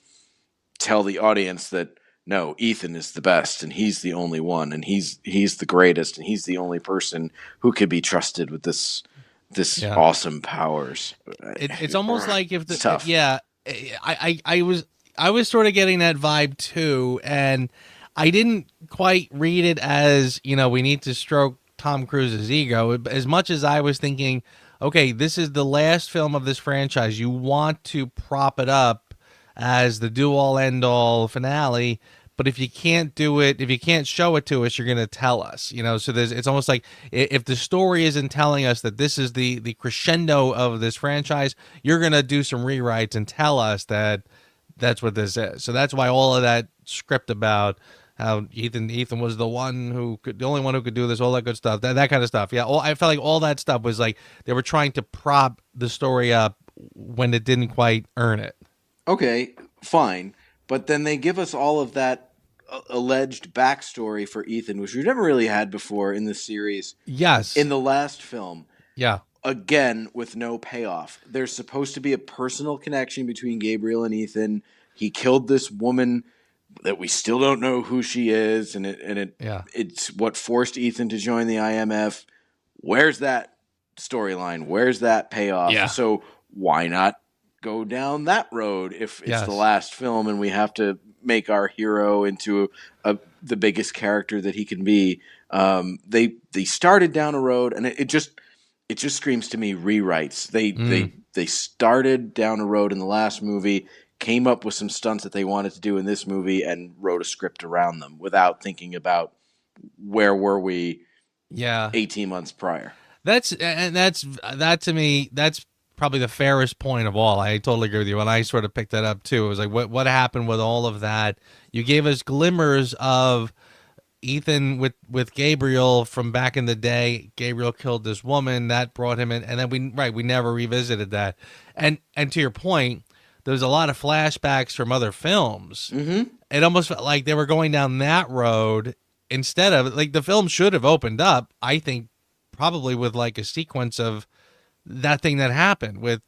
tell the audience that no, Ethan is the best, and he's the only one, and he's the greatest, and he's the only person who could be trusted with this awesome powers. It's almost like if it's tough. I was sort of getting that vibe too, and I didn't quite read it as, we need to stroke Tom Cruise's ego, as much as I was thinking, okay, this is the last film of this franchise. You want to prop it up as the do-all end-all finale, but if you can't do it, if you can't show it to us, you're going to tell us, so it's almost like if the story isn't telling us that this is the crescendo of this franchise, you're going to do some rewrites and tell us that that's what this is. So that's why all of that script about how Ethan was the only one who could do this, all that good stuff, that kind of stuff. Yeah. I felt like all that stuff was like they were trying to prop the story up when it didn't quite earn it. Okay, fine. But then they give us all of that alleged backstory for Ethan, which we've never really had before in the series. Yes. In the last film. Yeah. Again, with no payoff. There's supposed to be a personal connection between Gabriel and Ethan. He killed this woman that we still don't know who she is, and it's what forced Ethan to join the IMF. Where's that storyline? Where's that payoff? Yeah. So why not go down that road if it's the last film and we have to make our hero into the biggest character that he can be? They started down a road, and it just screams to me rewrites. They started down a road in the last movie, came up with some stunts that they wanted to do in this movie, and wrote a script around them without thinking about where were we 18 months prior. That to me, that's probably the fairest point of all. I totally agree with you. And I sort of picked that up too. It was like, what happened with all of that? You gave us glimmers of Ethan with Gabriel from back in the day. Gabriel killed this woman, that brought him in, and then we never revisited that. And to your point, there was a lot of flashbacks from other films. Mm-hmm. It almost felt like they were going down that road instead of, like, the film should have opened up, I think, probably with like a sequence of that thing that happened with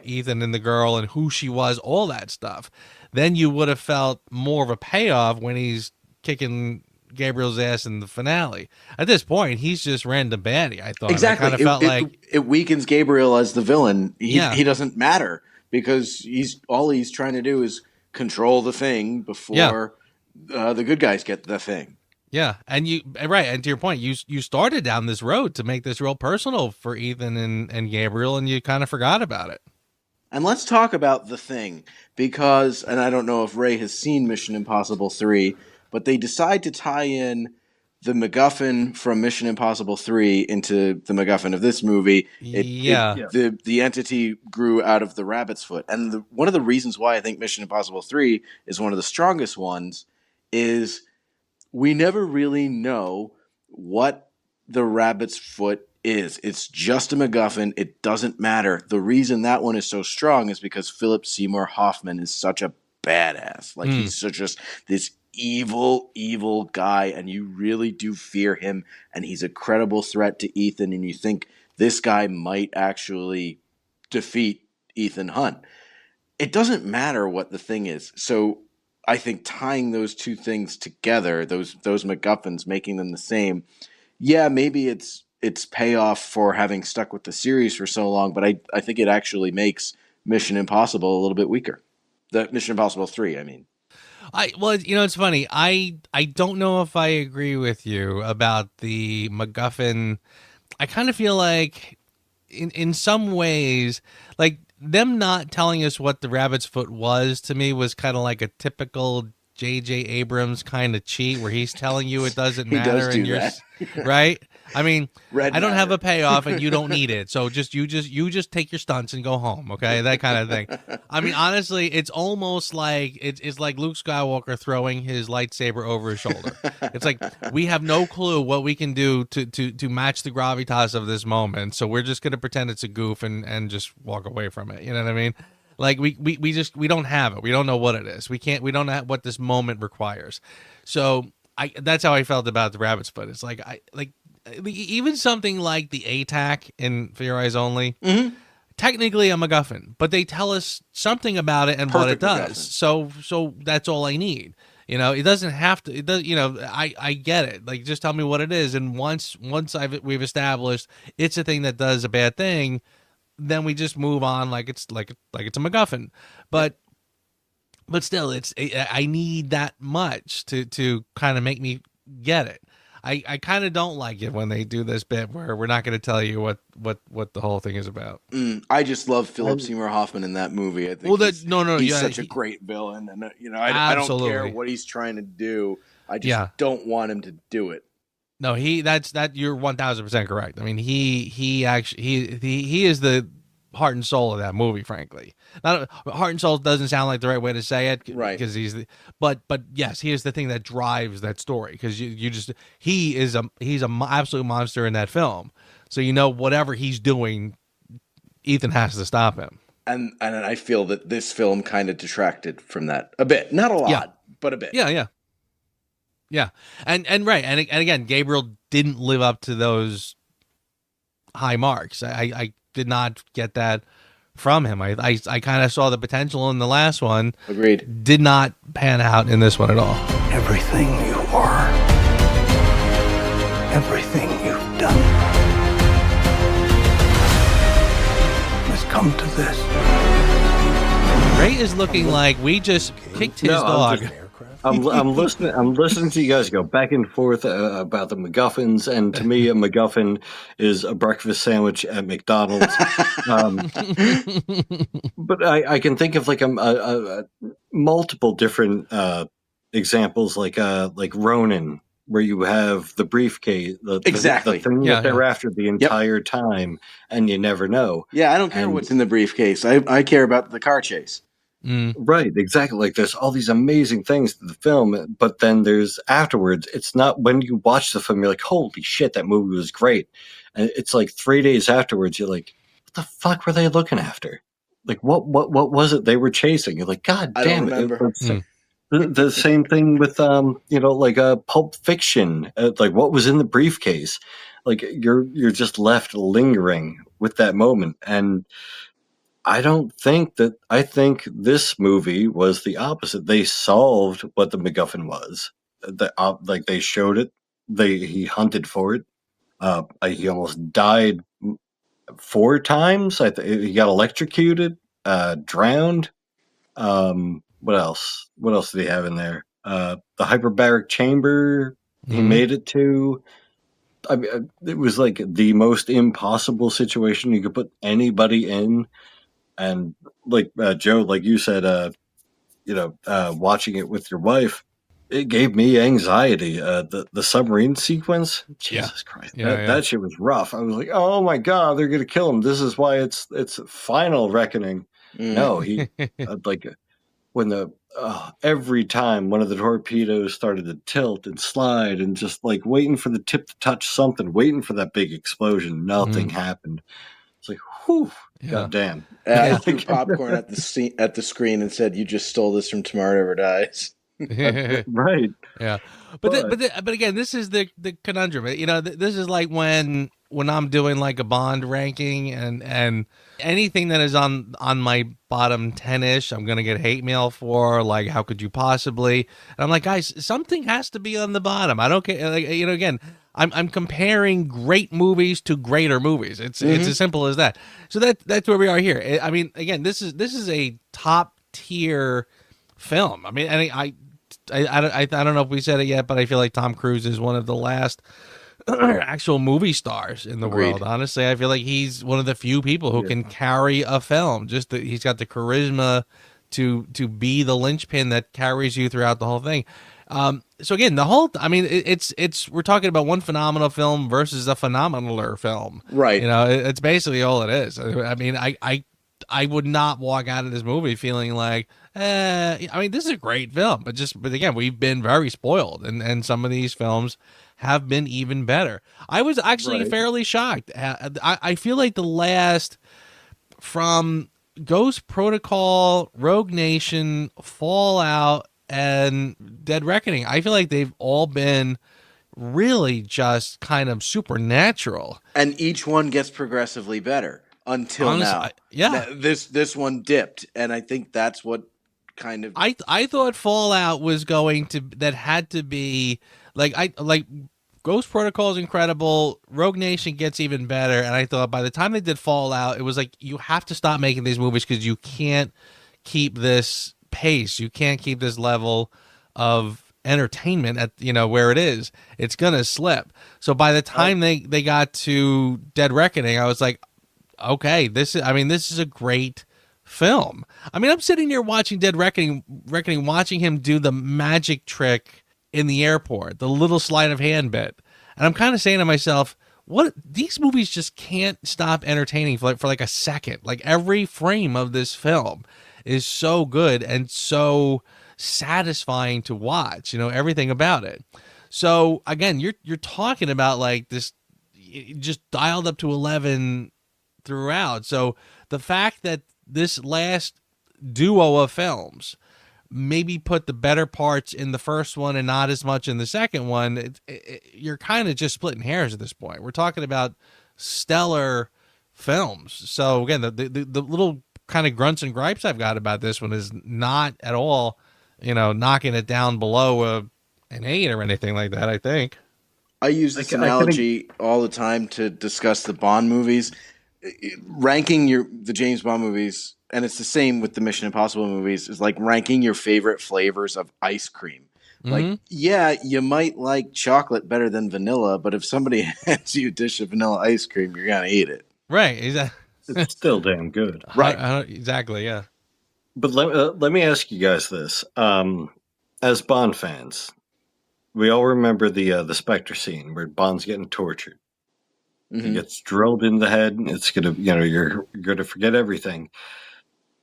Ethan and the girl and who she was, all that stuff. Then you would have felt more of a payoff when he's kicking Gabriel's ass in the finale. At this point, he's just random baddie, I thought. Exactly. I kind of felt like it weakens Gabriel as the villain. He doesn't matter because he's trying to do is control the thing before the good guys get the thing. Yeah, and and to your point, you started down this road to make this real personal for Ethan and Gabriel, and you kind of forgot about it. And let's talk about the thing, because, and I don't know if Ray has seen Mission Impossible 3, but they decide to tie in the MacGuffin from Mission Impossible 3 into the MacGuffin of this movie. The entity grew out of the rabbit's foot. And one of the reasons why I think Mission Impossible 3 is one of the strongest ones is we never really know what the rabbit's foot is. It's just a MacGuffin. It doesn't matter. The reason that one is so strong is because Philip Seymour Hoffman is such a badass. Like he's such this evil guy, and you really do fear him, and he's a credible threat to Ethan, and you think this guy might actually defeat Ethan Hunt. It doesn't matter what the thing is. So I think tying those two things together, those MacGuffins, making them the same, maybe it's payoff for having stuck with the series for so long, but I think it actually makes Mission Impossible a little bit weaker. The Mission Impossible 3, I mean. It's funny. I don't know if I agree with you about the MacGuffin. I kind of feel like in some ways, like them not telling us what the rabbit's foot was, to me was kind of like a typical J.J. Abrams kind of cheat where he's telling you it doesn't matter. He does do that. Right? I mean, Red I don't matter. have a payoff and you don't need it. So you just take your stunts and go home. Okay. That kind of thing. I mean, honestly, it's almost like it's like Luke Skywalker throwing his lightsaber over his shoulder. It's like, we have no clue what we can do to match the gravitas of this moment. So we're just going to pretend it's a goof and just walk away from it. You know what I mean? Like we don't have it. We don't know what it is. We don't know what this moment requires. So that's how I felt about the rabbit's foot. It's like even something like the ATAC in For Your Eyes Only, technically a MacGuffin, but they tell us something about it and what it does. So that's all I need. It doesn't have to. It does. I get it. Like, just tell me what it is, and once we've established it's a thing that does a bad thing, then we just move on like it's a MacGuffin. But still, I need that much to kind of make me get it. I kind of don't like it when they do this bit where we're not going to tell you what the whole thing is about. I just love Philip Seymour Hoffman in that movie. I think he's such a great villain, and I don't care what he's trying to do. I just don't want him to do it. No, you're 1,000% correct. I mean, he is the heart and soul of that movie, frankly. Heart and soul doesn't sound like the right way to say it, right? Because but yes, he is the thing that drives that story. Because he's an absolute monster in that film. So whatever he's doing, Ethan has to stop him. And I feel that this film kind of detracted from that a bit, not a lot, but a bit. Yeah, and right, and again, Gabriel didn't live up to those high marks. I did not get that from him. I kind of saw the potential in the last one. Agreed. Did not pan out in this one at all. Everything you are, everything you've done, has come to this. Ray is looking like we just kicked his dog. I'm listening. I'm listening to you guys go back and forth about the MacGuffins, and to me, a MacGuffin is a breakfast sandwich at McDonald's. But I can think of like a multiple different examples, like Ronin, where you have the briefcase, the thing that they're after the entire time, and you never know. Yeah, I don't care what's in the briefcase. I care about the car chase. Right, exactly. Like, there's all these amazing things to the film, but then there's afterwards. It's not when you watch the film, you're like, holy shit, that movie was great. And it's like 3 days afterwards, you're like, what the fuck were they looking after? Like, what was it they were chasing? You're like, God damn it. The same thing with, Pulp Fiction. Like, what was in the briefcase? Like, you're just left lingering with that moment. And I think this movie was the opposite. They solved what the MacGuffin was. They showed it. He hunted for it. He almost died 4 times. He got electrocuted, drowned. What else? What else did he have in there? The hyperbaric chamber he made it to. I mean, it was like the most impossible situation you could put anybody in. And like Joe, like you said, watching it with your wife, It gave me anxiety. The submarine sequence, Yeah. Jesus Christ, Yeah. that shit was rough. I was like, oh my god, they're gonna kill him. This is why it's final reckoning. No, he like when the every time one of the torpedoes started to tilt and slide and just like waiting for the tip to touch something, waiting for that big explosion, nothing happened. It's like, whew, Yeah. god damn. I threw popcorn at the screen and said, "You just stole this from Tomorrow Never Dies." Right. Yeah, but again, this is the conundrum. You know, this is like when I'm doing like a Bond ranking, and anything that is on my bottom 10-ish, I'm gonna get hate mail for. Like, how could you possibly? And I'm like, guys, something has to be on the bottom. I don't care. Like, you know, again, I'm comparing great movies to greater movies. It's as simple as that. So that's where we are here. I mean, again, this is a top tier film. I mean, and I don't know if we said it yet, but I feel like Tom Cruise is one of the last actual movie stars in the world. Honestly, I feel like he's one of the few people who can carry a film. He's got the charisma to be the linchpin that carries you throughout the whole thing. So again, it's we're talking about one phenomenal film versus a phenomenaler film, right? You know, it's basically all it is. I mean, I would not walk out of this movie feeling like, I mean, this is a great film, but again, we've been very spoiled, and some of these films have been even better. I was actually fairly shocked. I feel like the last, from Ghost Protocol, Rogue Nation, Fallout, and Dead Reckoning, I feel like they've all been really just kind of supernatural. And each one gets progressively better until now. This one dipped, and I think that's what kind of I thought Fallout was had to be like Ghost Protocol is incredible, Rogue Nation gets even better, and I thought by the time they did Fallout, it was like, you have to stop making these movies because you can't keep this pace, you can't keep this level of entertainment at where it is. It's gonna slip. So by the time they got to Dead Reckoning, I was like, okay, this is a great film. I mean, I'm sitting here watching Dead Reckoning, watching him do the magic trick in the airport, the little sleight of hand bit, and I'm kind of saying to myself, what, these movies just can't stop entertaining for like a second. Like, every frame of this film is so good and so satisfying to watch, everything about it. So again, you're talking about like this just dialed up to 11 throughout. So the fact that this last duo of films maybe put the better parts in the first one and not as much in the second one, you're kind of just splitting hairs at this point. We're talking about stellar films. So again, the little kind of grunts and gripes I've got about this one is not at all, knocking it down below an 8 or anything like that, I think. I use this analogy all the time to discuss the Bond movies. Ranking the James Bond movies, and it's the same with the Mission Impossible movies, is like ranking your favorite flavors of ice cream. Like, yeah, you might like chocolate better than vanilla, but if somebody hands you a dish of vanilla ice cream, you're gonna eat it. Right. It's still damn good. Right. Exactly. Yeah. But let me ask you guys this: as Bond fans, we all remember the Spectre scene where Bond's getting tortured. He gets drilled in the head. It's gonna, you're gonna forget everything.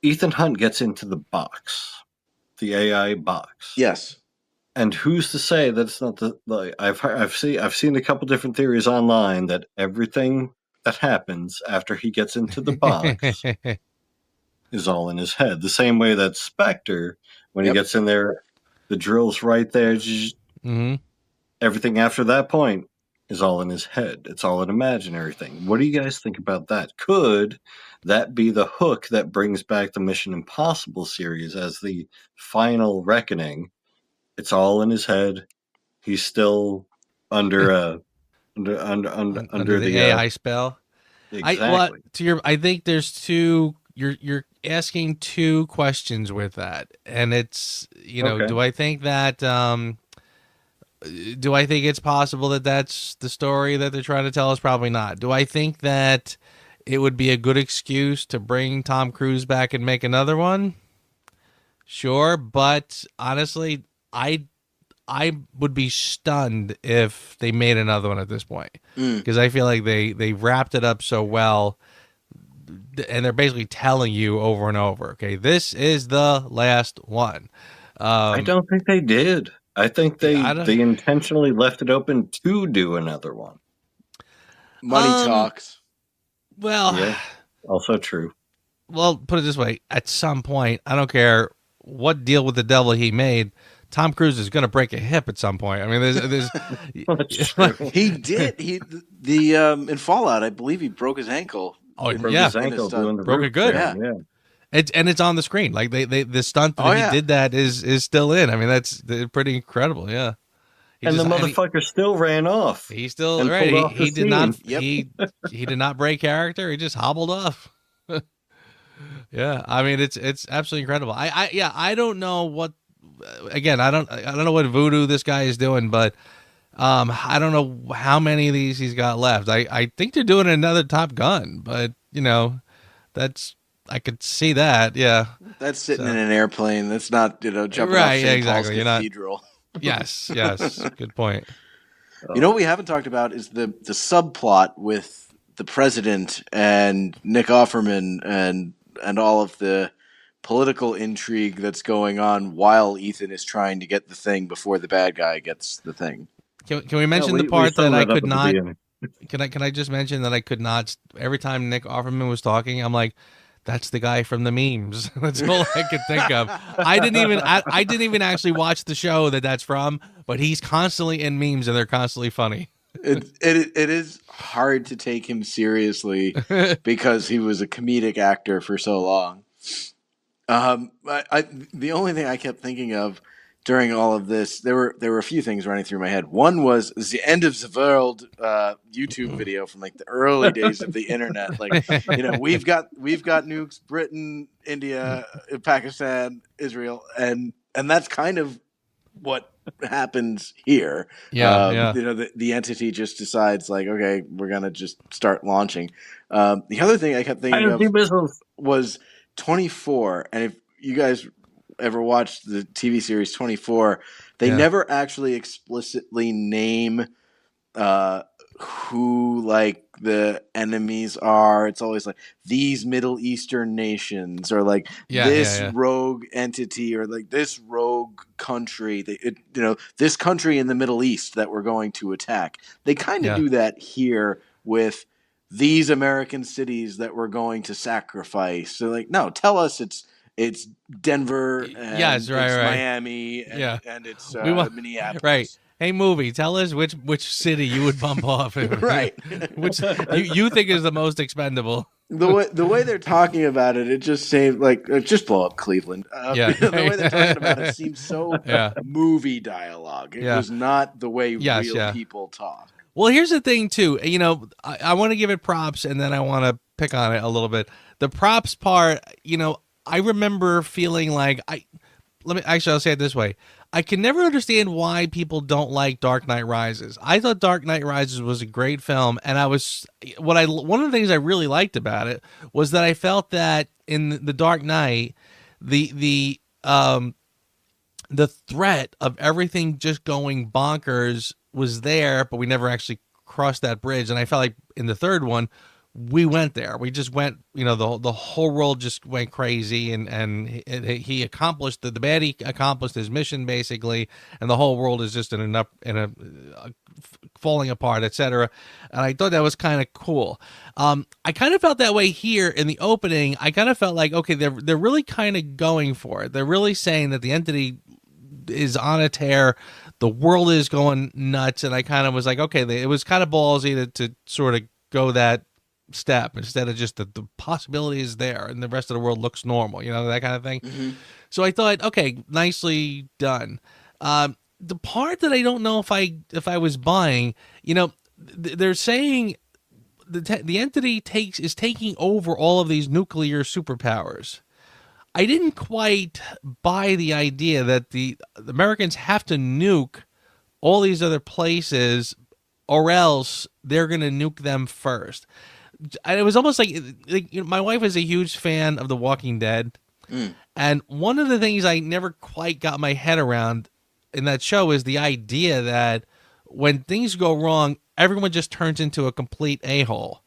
Ethan Hunt gets into the box, the AI box. Yes. And who's to say that it's not I've seen a couple different theories online that everything that happens after he gets into the box is all in his head. The same way that Spectre, when he gets in there, the drill's right there. Everything after that point is all in his head. It's all an imaginary thing. What do you guys think about that? Could that be the hook that brings back the Mission Impossible series as the final reckoning? It's all in his head. He's still under the AI spell. Exactly. I think there's two. You're asking two questions with that, and it's do I think that do I think it's possible that that's the story that they're trying to tell us? Probably not. Do I think that it would be a good excuse to bring Tom Cruise back and make another one? Sure, but honestly, I I would be stunned if they made another one at this point, because I feel like they wrapped it up so well, and they're basically telling you over and over, okay, this is the last one. I don't think they did. I think they intentionally left it open to do another one. Money talks. Well, yeah, also true. Well, put it this way: at some point, I don't care what deal with the devil he made, Tom Cruise is going to break a hip at some point. I mean, he did. In Fallout, I believe he broke his ankle. Broke his ankle doing the broke it good. Yeah. It's on the screen. Like the stunt that he did that is still in. I mean, that's pretty incredible. Yeah. The motherfucker still ran off. He still right. He did not. Yep. He did not break character. He just hobbled off. Yeah, I mean it's absolutely incredible. I don't know what. Again, I don't know what voodoo this guy is doing, but I don't know how many of these he's got left. I think they're doing another Top Gun, but I could see that. Yeah, that's sitting in an airplane. That's not jumping off St. Paul's Cathedral. Yes, good point. You know what we haven't talked about is the subplot with the president and Nick Offerman and all of the political intrigue that's going on while Ethan is trying to get the thing before the bad guy gets the thing. Can we mention the part that I could not? Can I just mention that I could not? Every time Nick Offerman was talking, I'm like, that's the guy from the memes. That's all I could think of. I didn't even actually watch the show that's from, but he's constantly in memes and they're constantly funny. It is hard to take him seriously because he was a comedic actor for so long. The only thing I kept thinking of during all of this, there were a few things running through my head. One was the end of the world YouTube video from like the early days of the internet. Like, we've got nukes, Britain, India, Pakistan, Israel, and that's kind of what happens here. The entity just decides like, okay, we're gonna just start launching. The other thing I kept thinking of was 24, and if you guys ever watched the TV series 24, they never actually explicitly name who like the enemies are. It's always like these Middle Eastern nations or like this rogue entity or like this rogue country. This country in the Middle East that we're going to attack. They kind of do that here with these American cities that we're going to sacrifice. So like, no, tell us it's Denver, and it's Miami, and it's Minneapolis. Right. Hey, movie, tell us which city you would bump off. Right. Which you think is the most expendable. The way they're talking about it, it just seems like just blow up Cleveland. The way they're talking about it seems so movie dialogue. It was not the way real people talk. Well, here's the thing, too. I want to give it props, and then I want to pick on it a little bit. The props part, I remember feeling like I'll say it this way. I can never understand why people don't like Dark Knight Rises. I thought Dark Knight Rises was a great film, and one of the things I really liked about it was that I felt that in the Dark Knight, the threat of everything just going bonkers was there, but we never actually crossed that bridge. And I felt like in the third one, we went there. We just went, the whole world just went crazy, and he accomplished the baddie accomplished his mission basically, and the whole world is just in a falling apart, etc. And I thought that was kind of cool. I kind of felt that way here in the opening. I kind of felt like, okay, they're really kind of going for it. They're really saying that the entity is on a tear. The world is going nuts, and I kind of was like, okay, it was kind of ballsy to sort of go that step instead of just the possibility is there and the rest of the world looks normal, that kind of thing. Mm-hmm. So I thought, okay, nicely done. The part that I don't know if I was buying, they're saying the entity is taking over all of these nuclear superpowers. I didn't quite buy the idea that the Americans have to nuke all these other places or else they're going to nuke them first. It was almost like my wife is a huge fan of The Walking Dead. And one of the things I never quite got my head around, in that show is the idea that when things go wrong, everyone just turns into a complete a-hole.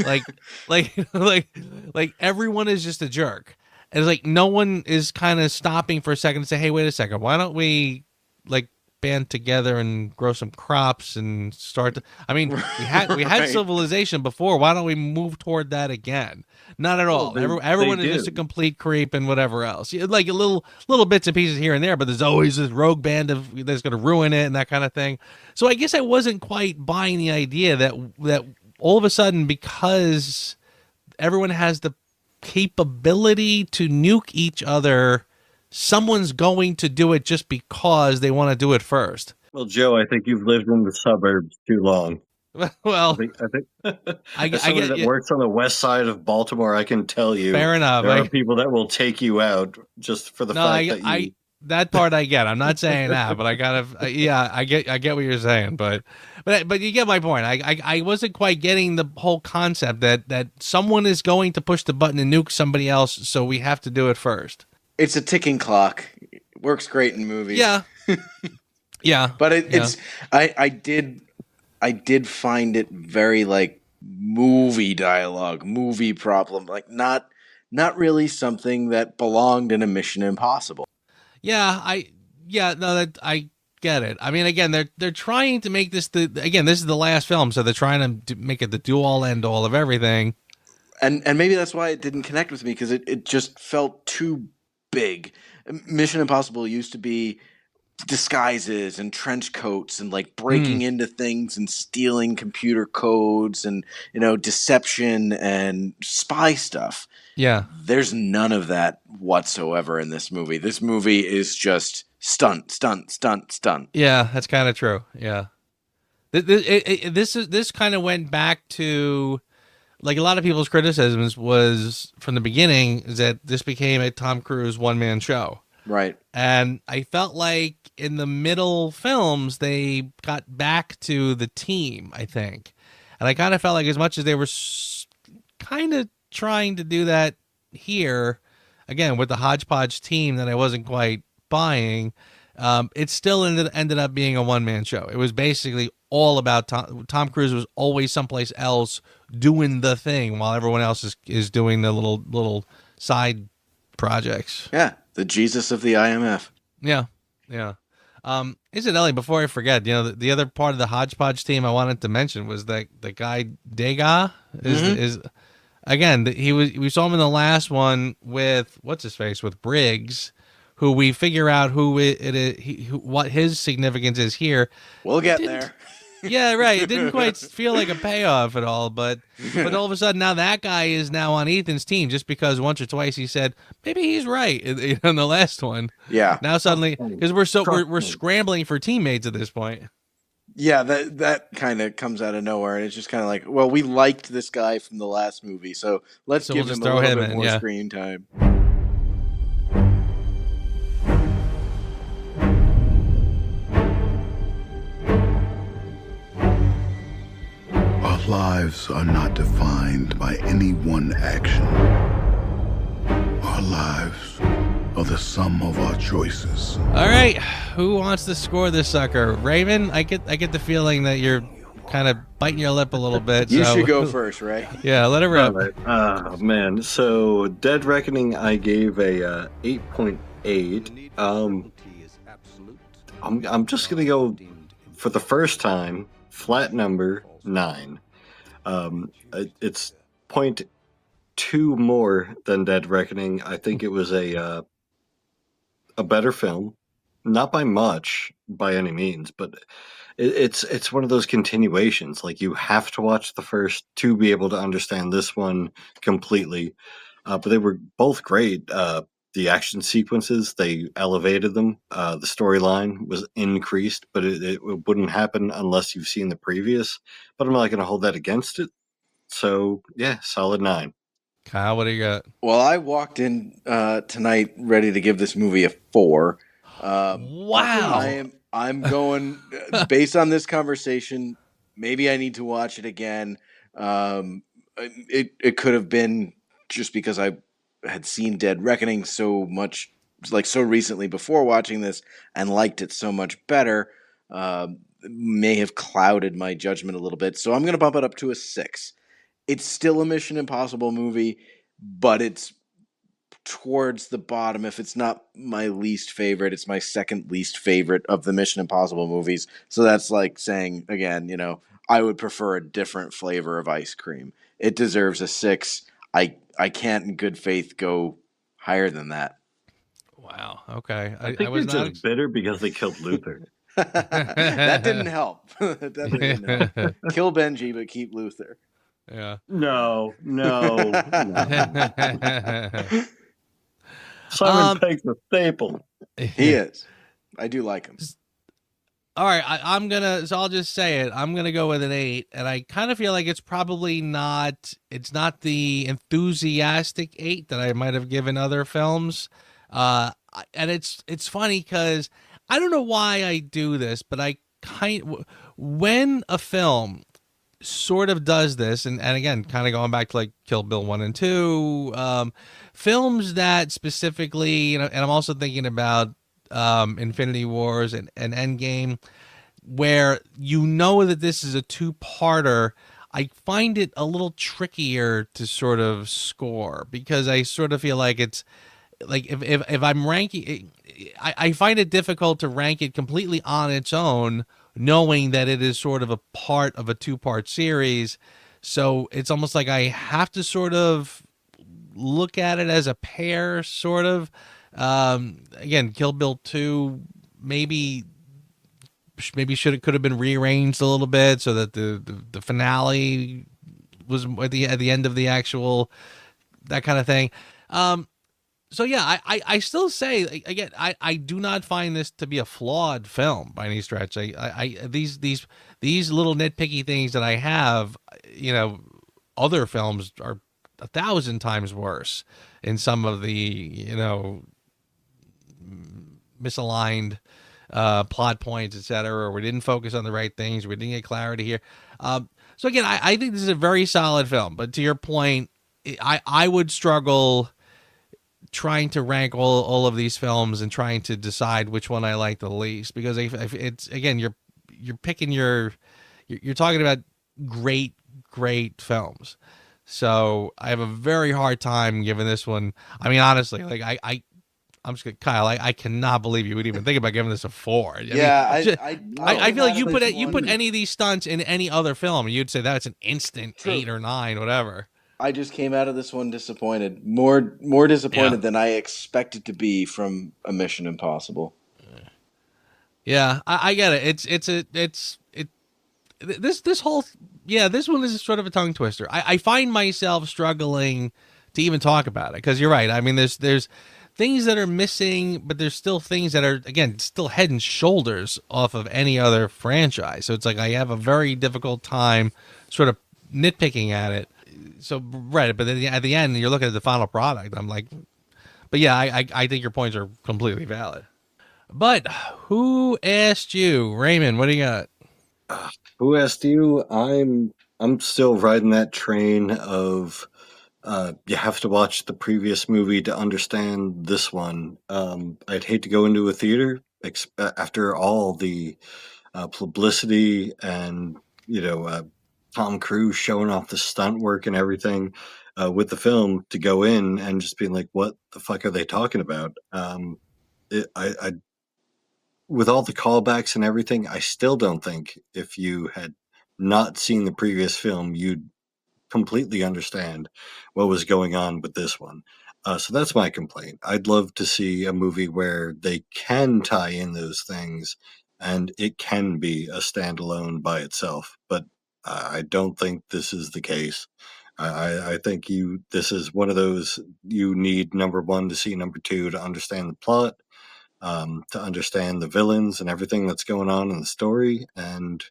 Like, like everyone is just a jerk. And it's like no one is kind of stopping for a second to say, "Hey, wait a second. Why don't we like band together and grow some crops and start to, I mean, we had Right. civilization before. Why don't we move toward that again?" Not at all. Everyone is just a complete creep and whatever else. Like a little bits and pieces here and there, but there's always this rogue band that's going to ruin it and that kind of thing. So I guess I wasn't quite buying the idea that all of a sudden, because everyone has the capability to nuke each other, someone's going to do it just because they want to do it first. Well, Joe, I think you've lived in the suburbs too long. Well, I think I as somebody get that you. works on the west side of Baltimore, I can tell you, Fair enough. there are people that will take you out just for the fact that you. That part I get. I'm not saying that, but I get what you're saying, but you get my point. I wasn't quite getting the whole concept that someone is going to push the button and nuke somebody else, so we have to do it first. It's a ticking clock. It works great in movies. Yeah. Yeah. But it's I did find it very like movie dialogue, movie problem, like not really something that belonged in a Mission Impossible. Yeah, I get it. I mean, again, they're trying to make this this is the last film, so they're trying to make it the do all end all of everything. And maybe that's why it didn't connect with me, because it just felt too big. Mission Impossible used to be disguises and trench coats and like breaking into things and stealing computer codes and deception and spy stuff. Yeah. There's none of that whatsoever in this movie. This movie is just stunt. Yeah, that's kind of true. Yeah. This kind of went back to, like, a lot of people's criticisms was from the beginning is that this became a Tom Cruise one-man show. Right. And I felt like in the middle films, they got back to the team, I think. And I kind of felt like as much as they were kind of trying to do that here, again, with the hodgepodge team that I wasn't quite buying, it still ended up being a one-man show. It was basically all about Tom Cruise was always someplace else doing the thing while everyone else is doing the little side projects. Yeah, the Jesus of the IMF. Yeah. Incidentally, before I forget, the other part of the hodgepodge team I wanted to mention was that the guy Degas is again, we saw him in the last one with with Briggs, who we figure out who it is, what his significance is here. We'll get there. Yeah, right. It didn't quite feel like a payoff at all, but all of a sudden now that guy is now on Ethan's team just because once or twice he said maybe he's right in the last one. Yeah. Now suddenly, because we're scrambling for teammates at this point. Yeah, that kind of comes out of nowhere, and it's just kind of like, well, we liked this guy from the last movie, so let's give him a little bit more screen time. Our lives are not defined by any one action. Our lives are the sum of our choices. All right, who wants to score this sucker? Raven, I get the feeling that you're kind of biting your lip a little bit. You should go first, right? Yeah, let it rip. Right. Oh man, so Dead Reckoning I gave a 8.8. I'm just gonna go for the first time flat number 9. It's 0.2 more than Dead Reckoning. I think it was a better film, not by much by any means, but it's one of those continuations. Like you have to watch the first to be able to understand this one completely. But they were both great. The action sequences, they elevated them. The storyline was increased, but it wouldn't happen unless you've seen the previous. But I'm not going to hold that against it. So, yeah, solid 9. Kyle, what do you got? Well, I walked in tonight ready to give this movie a 4. Wow. I'm going, based on this conversation, maybe I need to watch it again. It could have been just because I had seen Dead Reckoning so much like so recently before watching this and liked it so much better, may have clouded my judgment a little bit. So I'm going to bump it up to a 6. It's still a Mission Impossible movie, but it's towards the bottom. If it's not my least favorite, it's my second least favorite of the Mission Impossible movies. So that's like saying, again, I would prefer a different flavor of ice cream. It deserves a 6. I can't in good faith go higher than that. Wow. Okay. I think you're just bitter because they killed Luther. That didn't help. That definitely didn't help. Kill Benji, but keep Luther. Yeah. No. Simon Pegg's a staple. He is. I do like him. All right, I'll just say it. I'm gonna go with an 8, and I kind of feel like it's probably not. It's not the enthusiastic 8 that I might have given other films. And it's funny because I don't know why I do this, but when a film sort of does this, and again, kind of going back to like Kill Bill 1 and 2, films that specifically, and I'm also thinking about Infinity Wars and Endgame, where that this is a 2-parter. I find it a little trickier to sort of score, because I sort of feel like it's like if I'm ranking, I find it difficult to rank it completely on its own, knowing that it is sort of a part of a 2-part series. So it's almost like I have to sort of look at it as a pair, sort of. Again, Kill Bill 2 maybe could have been rearranged a little bit so that the finale was at the end of the actual, that kind of thing. So yeah, I still say, again, I do not find this to be a flawed film by any stretch. These little nitpicky things that I have, other films are 1,000 times worse in some of the, misaligned plot points, etc., or we didn't focus on the right things, we didn't get clarity here. So again, I think this is a very solid film, but to your point, I would struggle trying to rank all of these films and trying to decide which one I like the least, because if it's, again, you're picking you're talking about great films. So I have a very hard time giving this one. I mean, honestly, like I'm just gonna, Kyle, I cannot believe you would even think about giving this a 4. I feel like you put any of these stunts in any other film, and you'd say that's an instant 8 or 9, whatever. I just came out of this one disappointed, more disappointed than I expected to be from a Mission Impossible. Yeah, I get it. This one is sort of a tongue twister. I find myself struggling to even talk about it, because you're right. I mean, there's things that are missing, but there's still things that are, again, still head and shoulders off of any other franchise. So it's like I have a very difficult time sort of nitpicking at it. So, right, but then at the end, you're looking at the final product. I'm like, but yeah, I think your points are completely valid. But who asked you, Raymond? What do you got? Who asked you? I'm still riding that train of you have to watch the previous movie to understand this one. I'd hate to go into a theater after all the publicity and Tom Cruise showing off the stunt work and everything with the film, to go in and just being like, what the fuck are they talking about? With all the callbacks and everything, I still don't think if you had not seen the previous film, you'd completely understand what was going on with this one. So that's my complaint. I'd love to see a movie where they can tie in those things and it can be a standalone by itself. But I don't think this is the case. I think this is one of those, you need number 1 to see number 2 to understand the plot, to understand the villains and everything that's going on in the story, and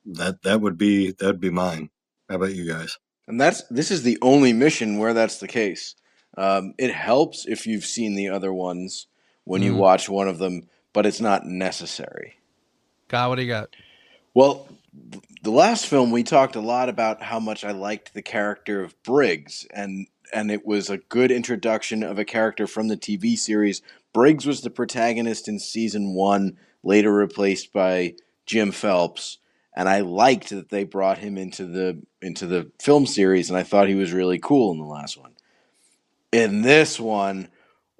that would be mine. How about you guys? And this is the only mission where that's the case. It helps if you've seen the other ones when you watch one of them, but it's not necessary. Kyle, what do you got? Well, the last film we talked a lot about how much I liked the character of Briggs, and it was a good introduction of a character from the TV series Briggs was the protagonist in season 1, later replaced by Jim Phelps, and I liked that they brought him into the film series, and I thought he was really cool in the last one. In this one,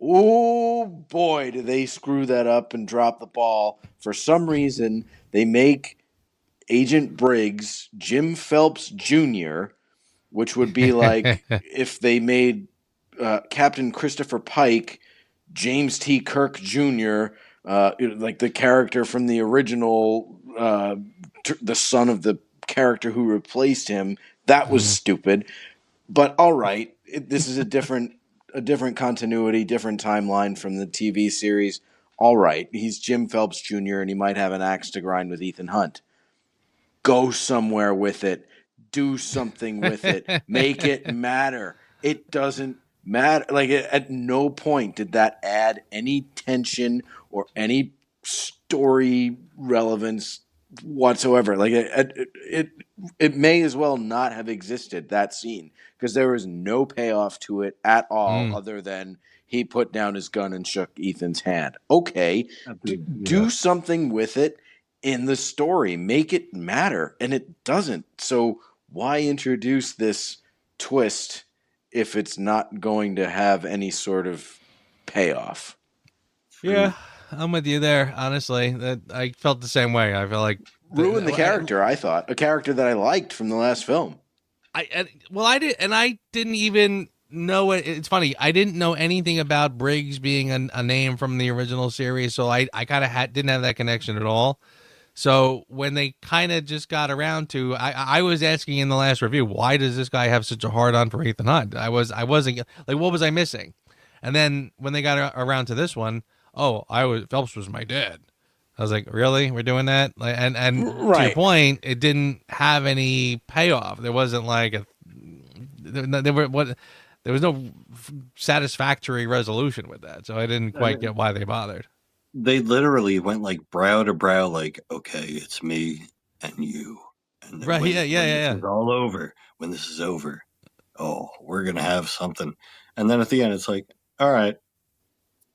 oh boy, do they screw that up and drop the ball. For some reason, they make Agent Briggs Jim Phelps Jr., which would be like if they made Captain Christopher Pike James T. Kirk Jr., like the character from the original, the son of the character who replaced him. That was stupid. But all right, this is a different continuity, different timeline from the TV series. All right, he's Jim Phelps Jr. and he might have an axe to grind with Ethan Hunt. Go somewhere with it. Do something with it. Make it matter. It doesn't matter. Like, at no point did that add any tension or any story relevance whatsoever. Like, it may as well not have existed, that scene, because there was no payoff to it at all other than he put down his gun and shook Ethan's hand. Okay, do something with it in the story. Make it matter, and it doesn't. So why introduce this twist if it's not going to have any sort of payoff? Yeah, I'm with you there, honestly. That I felt the same way. I felt like ruined the character. I thought a character that I liked from the last film. I didn't even know it. It's funny. I didn't know anything about Briggs being a name from the original series, so I kind of didn't have that connection at all. So when they kind of just got around to, I was asking in the last review, why does this guy have such a hard on for Ethan Hunt? I wasn't like, what was I missing? And then when they got around to this one, Phelps was my dad. I was like, really? We're doing that? Like, and right. To your point, it didn't have any payoff. There wasn't like there was no satisfactory resolution with that. So I didn't quite get why they bothered. They literally went like brow to brow, like, okay, it's me and you. And then right, when this is all over, when this is over, oh, we're going to have something. And then at the end, it's like, all right,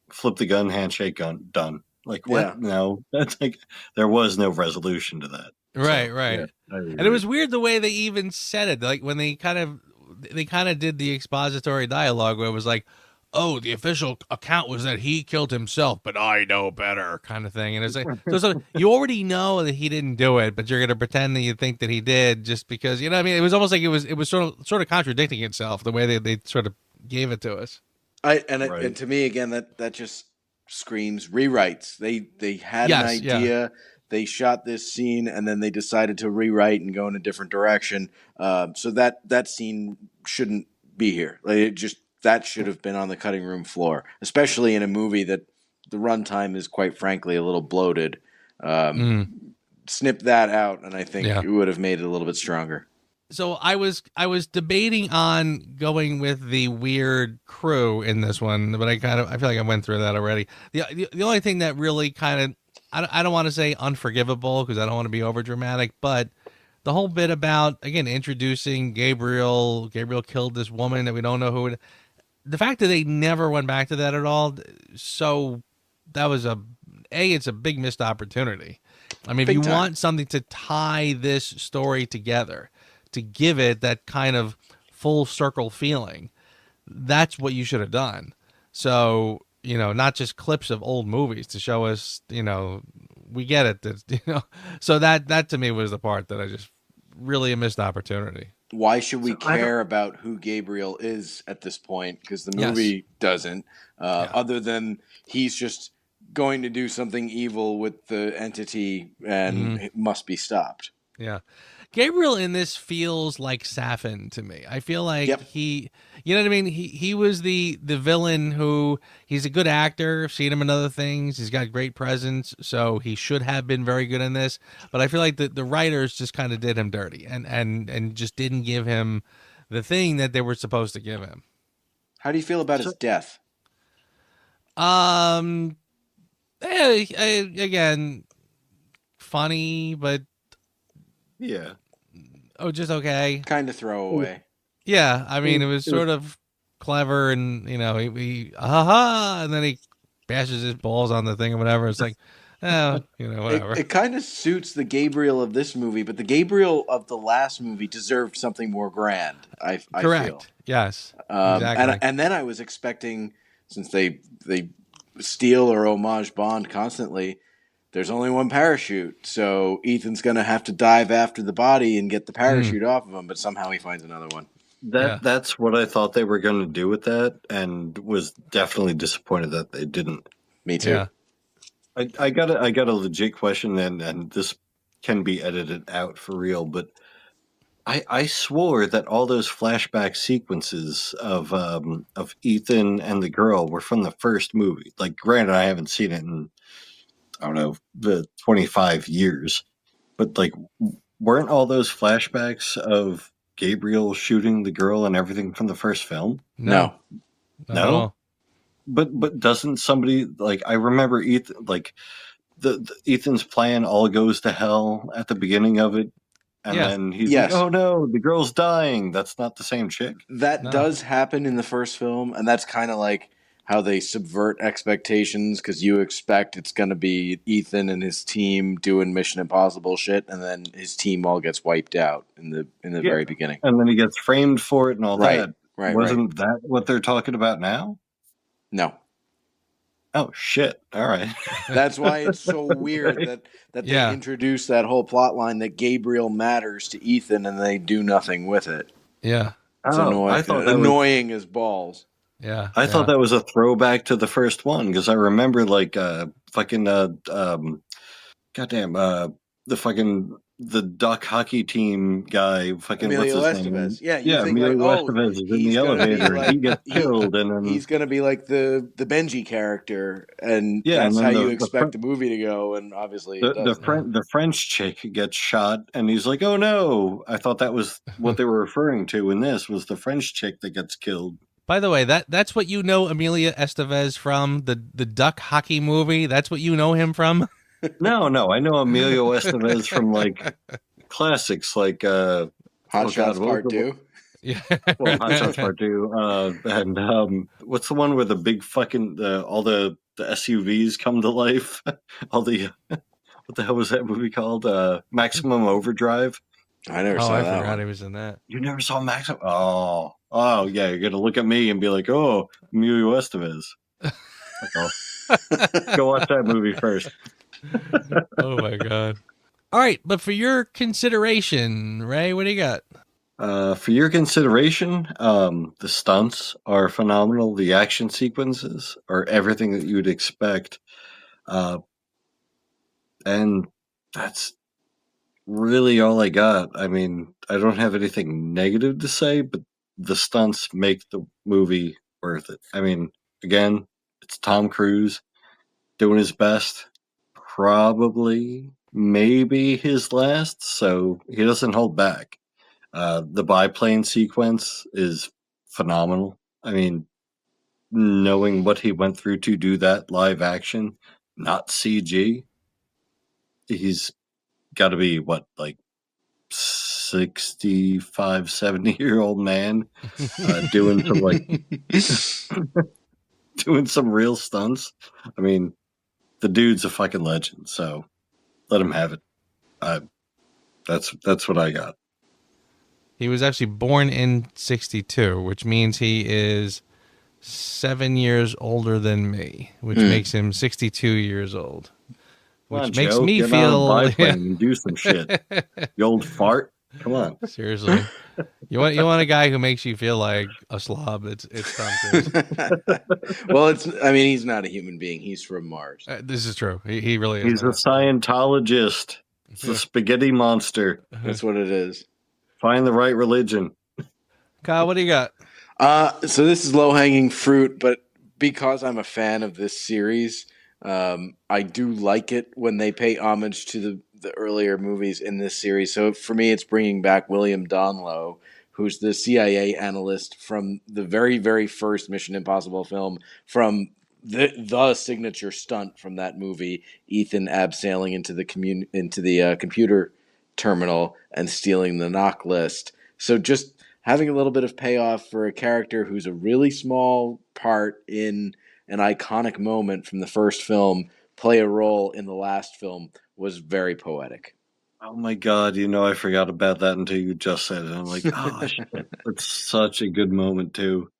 flip the gun, handshake, gun, done. Like, what? Yeah. No, that's like, there was no resolution to that. Right, so, right. Yeah, and it was weird the way they even said it. Like when they kind of did the expository dialogue where it was like, oh, the official account was that he killed himself, but I know better, kind of thing. And it's like, so you already know that he didn't do it, but you're going to pretend that you think that he did just because, you know what I mean? It was almost like it was sort of contradicting itself, the way they sort of gave it to us. And to me, again, that just screams rewrites. They had an idea. Yeah. They shot this scene and then they decided to rewrite and go in a different direction. So that scene shouldn't be here. Like, that should have been on the cutting room floor, especially in a movie that the runtime is, quite frankly, a little bloated. Snip that out, and I think it would have made it a little bit stronger. So I was debating on going with the weird crew in this one, but I feel like I went through that already. The only thing that really kind of, I don't want to say unforgivable because I don't want to be over dramatic, but the whole bit about, again, introducing Gabriel killed this woman that we don't know who. The fact that they never went back to that at all, so that was it's a big missed opportunity. I mean, if you want something to tie this story together, to give it that kind of full circle feeling, that's what you should have done. So, not just clips of old movies to show us, we get it. So that to me was the part that I just really a missed opportunity. Why should we care about who Gabriel is at this point? Because the movie doesn't, other than he's just going to do something evil with the entity and it must be stopped. Yeah. Gabriel in this feels like Safin to me. I feel like he, you know what I mean? He was the villain who, he's a good actor. I've seen him in other things. He's got great presence. So he should have been very good in this. But I feel like the writers just kind of did him dirty and just didn't give him the thing that they were supposed to give him. How do you feel about his death? Again, funny, but yeah. Oh, just okay. Kind of throwaway. Yeah, I mean, it was sort of clever, and he and then he bashes his balls on the thing or whatever. It's like, oh, whatever. It kind of suits the Gabriel of this movie, but the Gabriel of the last movie deserved something more grand. I feel. Yes. Exactly. And then I was expecting, since they steal or homage Bond constantly, there's only one parachute, so Ethan's going to have to dive after the body and get the parachute off of him, but somehow he finds another one. That's what I thought they were going to do with that, and was definitely disappointed that they didn't. Me too. Yeah. I got a legit question, and this can be edited out for real, but I swore that all those flashback sequences of Ethan and the girl were from the first movie. Like, granted, I haven't seen it in, I don't know, the 25 years, but like, weren't all those flashbacks of Gabriel shooting the girl and everything from the first film? No. No. But doesn't somebody, like, I remember Ethan, like, the Ethan's plan all goes to hell at the beginning of it, and then he's like, "Oh no, the girl's dying." That's not the same chick. That does happen in the first film, and that's kind of like how they subvert expectations, because you expect it's going to be Ethan and his team doing Mission Impossible shit, and then his team all gets wiped out in the very beginning, and then he gets framed for it and all that. Right. Wasn't that what they're talking about now? No. Oh shit! All right. That's why it's so weird that they introduce that whole plot line that Gabriel matters to Ethan, and they do nothing with it. Yeah. It's annoying. I thought annoying as balls. Yeah. I thought that was a throwback to the first one, because I remember like the duck hockey team guy, Emilio Estevez. Yeah, you think Emilio like, Estevez is in the elevator and he gets killed, and then he's going to be like the Benji character, and and that's how you expect the movie to go, and obviously it doesn't. The French chick gets shot, and he's like, "Oh no!" I thought that was what they were referring to in this, was the French chick that gets killed. By the way, that's what you know Emilio Estevez from, the duck hockey movie. That's what you know him from. No, I know Emilio Estevez from like classics like Hot Shots Part 2. Yeah, Hot Shots Part 2, and what's the one where the big fucking all the SUVs come to life? All the what the hell was that movie called? Maximum Overdrive. I never saw that. I forgot one. he was in that. You never saw Maximum? Oh yeah, you're gonna look at me and be like, "Oh, Emilio Estevez." Go watch that movie first. Oh my god! All right, but for your consideration, Ray, what do you got? For your consideration, the stunts are phenomenal. The action sequences are everything that you would expect, and that's really all I got. I mean, I don't have anything negative to say, but the stunts make the movie worth it. I mean, again, it's Tom Cruise doing his best. Probably, maybe his last, so he doesn't hold back. The biplane sequence is phenomenal. I mean, knowing what he went through to do that live action, not CG, he's got to be like 65, 70-year-old man doing some doing some real stunts. I mean, the dude's a fucking legend, so let him have it. That's what I got. He was actually born in 1962, which means he is 7 years older than me, which makes him 62 years old. Which makes Joe, me get feel on a biplane and do some shit. You old fart. Come on. Seriously. You want a guy who makes you feel like a slob. It's Tom Cruise. Well, he's not a human being. He's from Mars. This is true. He really is. He's a Scientologist. It's the spaghetti monster. That's what it is. Find the right religion. Kyle, what do you got? So this is low-hanging fruit, but because I'm a fan of this series, I do like it when they pay homage to the earlier movies in this series. So for me, it's bringing back William Donlow, who's the CIA analyst from the very, very first Mission Impossible film, from the signature stunt from that movie, Ethan abseiling into the computer terminal and stealing the knock list. So just having a little bit of payoff for a character who's a really small part in an iconic moment from the first film play a role in the last film was very poetic. Oh my God, I forgot about that until you just said it. I'm like, oh shit, that's such a good moment too.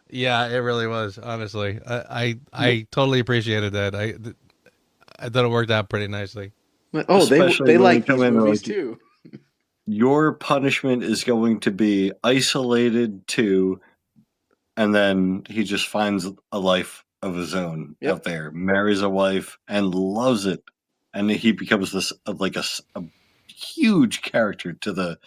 Yeah, it really was. Honestly, I totally appreciated that. I thought it worked out pretty nicely. Oh, Especially they when like come these in movies like, too. your punishment is going to be isolated to, and then he just finds a life of his own out there, marries a wife, and loves it, and he becomes this a huge character to the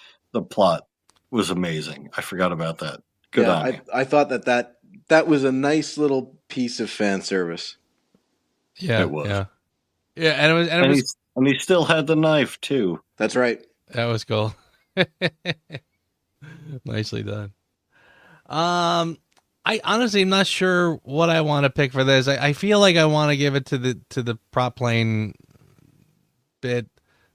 plot. Was amazing. I forgot about that. Good on me. I thought that was a nice little piece of fan service. Yeah, it was. Yeah, and he still had the knife too. That's right. That was cool. Nicely done. I honestly am not sure what I want to pick for this. I feel like I want to give it to the prop plane bit,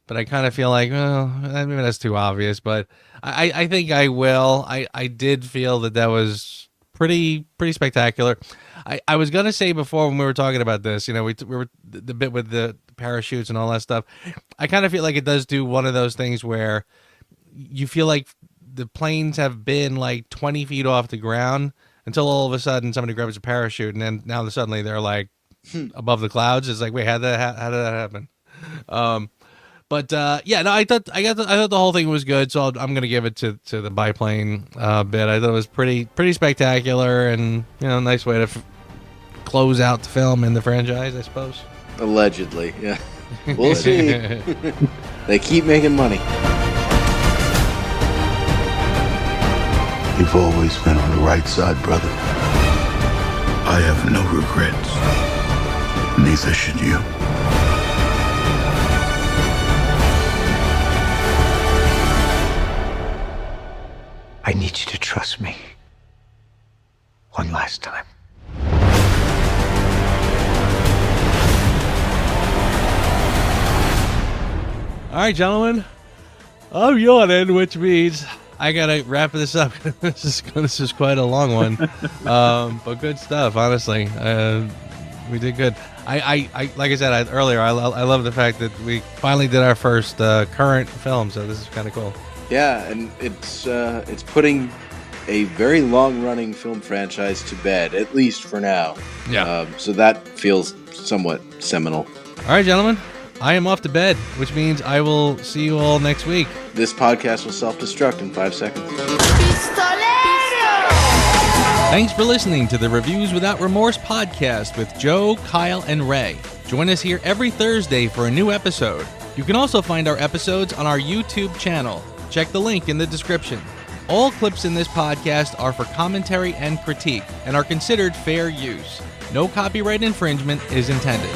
but I kind of feel like, well, maybe that's too obvious. But I think I will. I did feel that was pretty spectacular. I was gonna say before when we were talking about this, we were the bit with the parachutes and all that stuff. I kind of feel like it does do one of those things where you feel like the planes have been like 20 feet off the ground until all of a sudden somebody grabs a parachute, and then now suddenly they're like above the clouds. It's like, wait, how did that happen? But I thought the whole thing was good, so I'm gonna give it to the biplane bit. I thought it was pretty spectacular, and nice way to close out the film and the franchise, I suppose. Allegedly, yeah. We'll see. They keep making money. You've always been on the right side, brother. I have no regrets. Neither should you. I need you to trust me. One last time. All right, gentlemen. I'm yawning, which means I gotta wrap this up. This is quite a long one, but good stuff. Honestly, we did good. I like I said earlier, I love the fact that we finally did our first current film, so this is kind of cool. Yeah, and it's putting a very long-running film franchise to bed, at least for now. Yeah. So that feels somewhat seminal. All right, gentlemen. I am off to bed, which means I will see you all next week. This podcast will self-destruct in 5 seconds. Thanks for listening to the Reviews Without Remorse podcast with Joe, Kyle, and Ray. Join us here every Thursday for a new episode. You can also find our episodes on our YouTube channel. Check the link in the description. All clips in this podcast are for commentary and critique and are considered fair use. No copyright infringement is intended.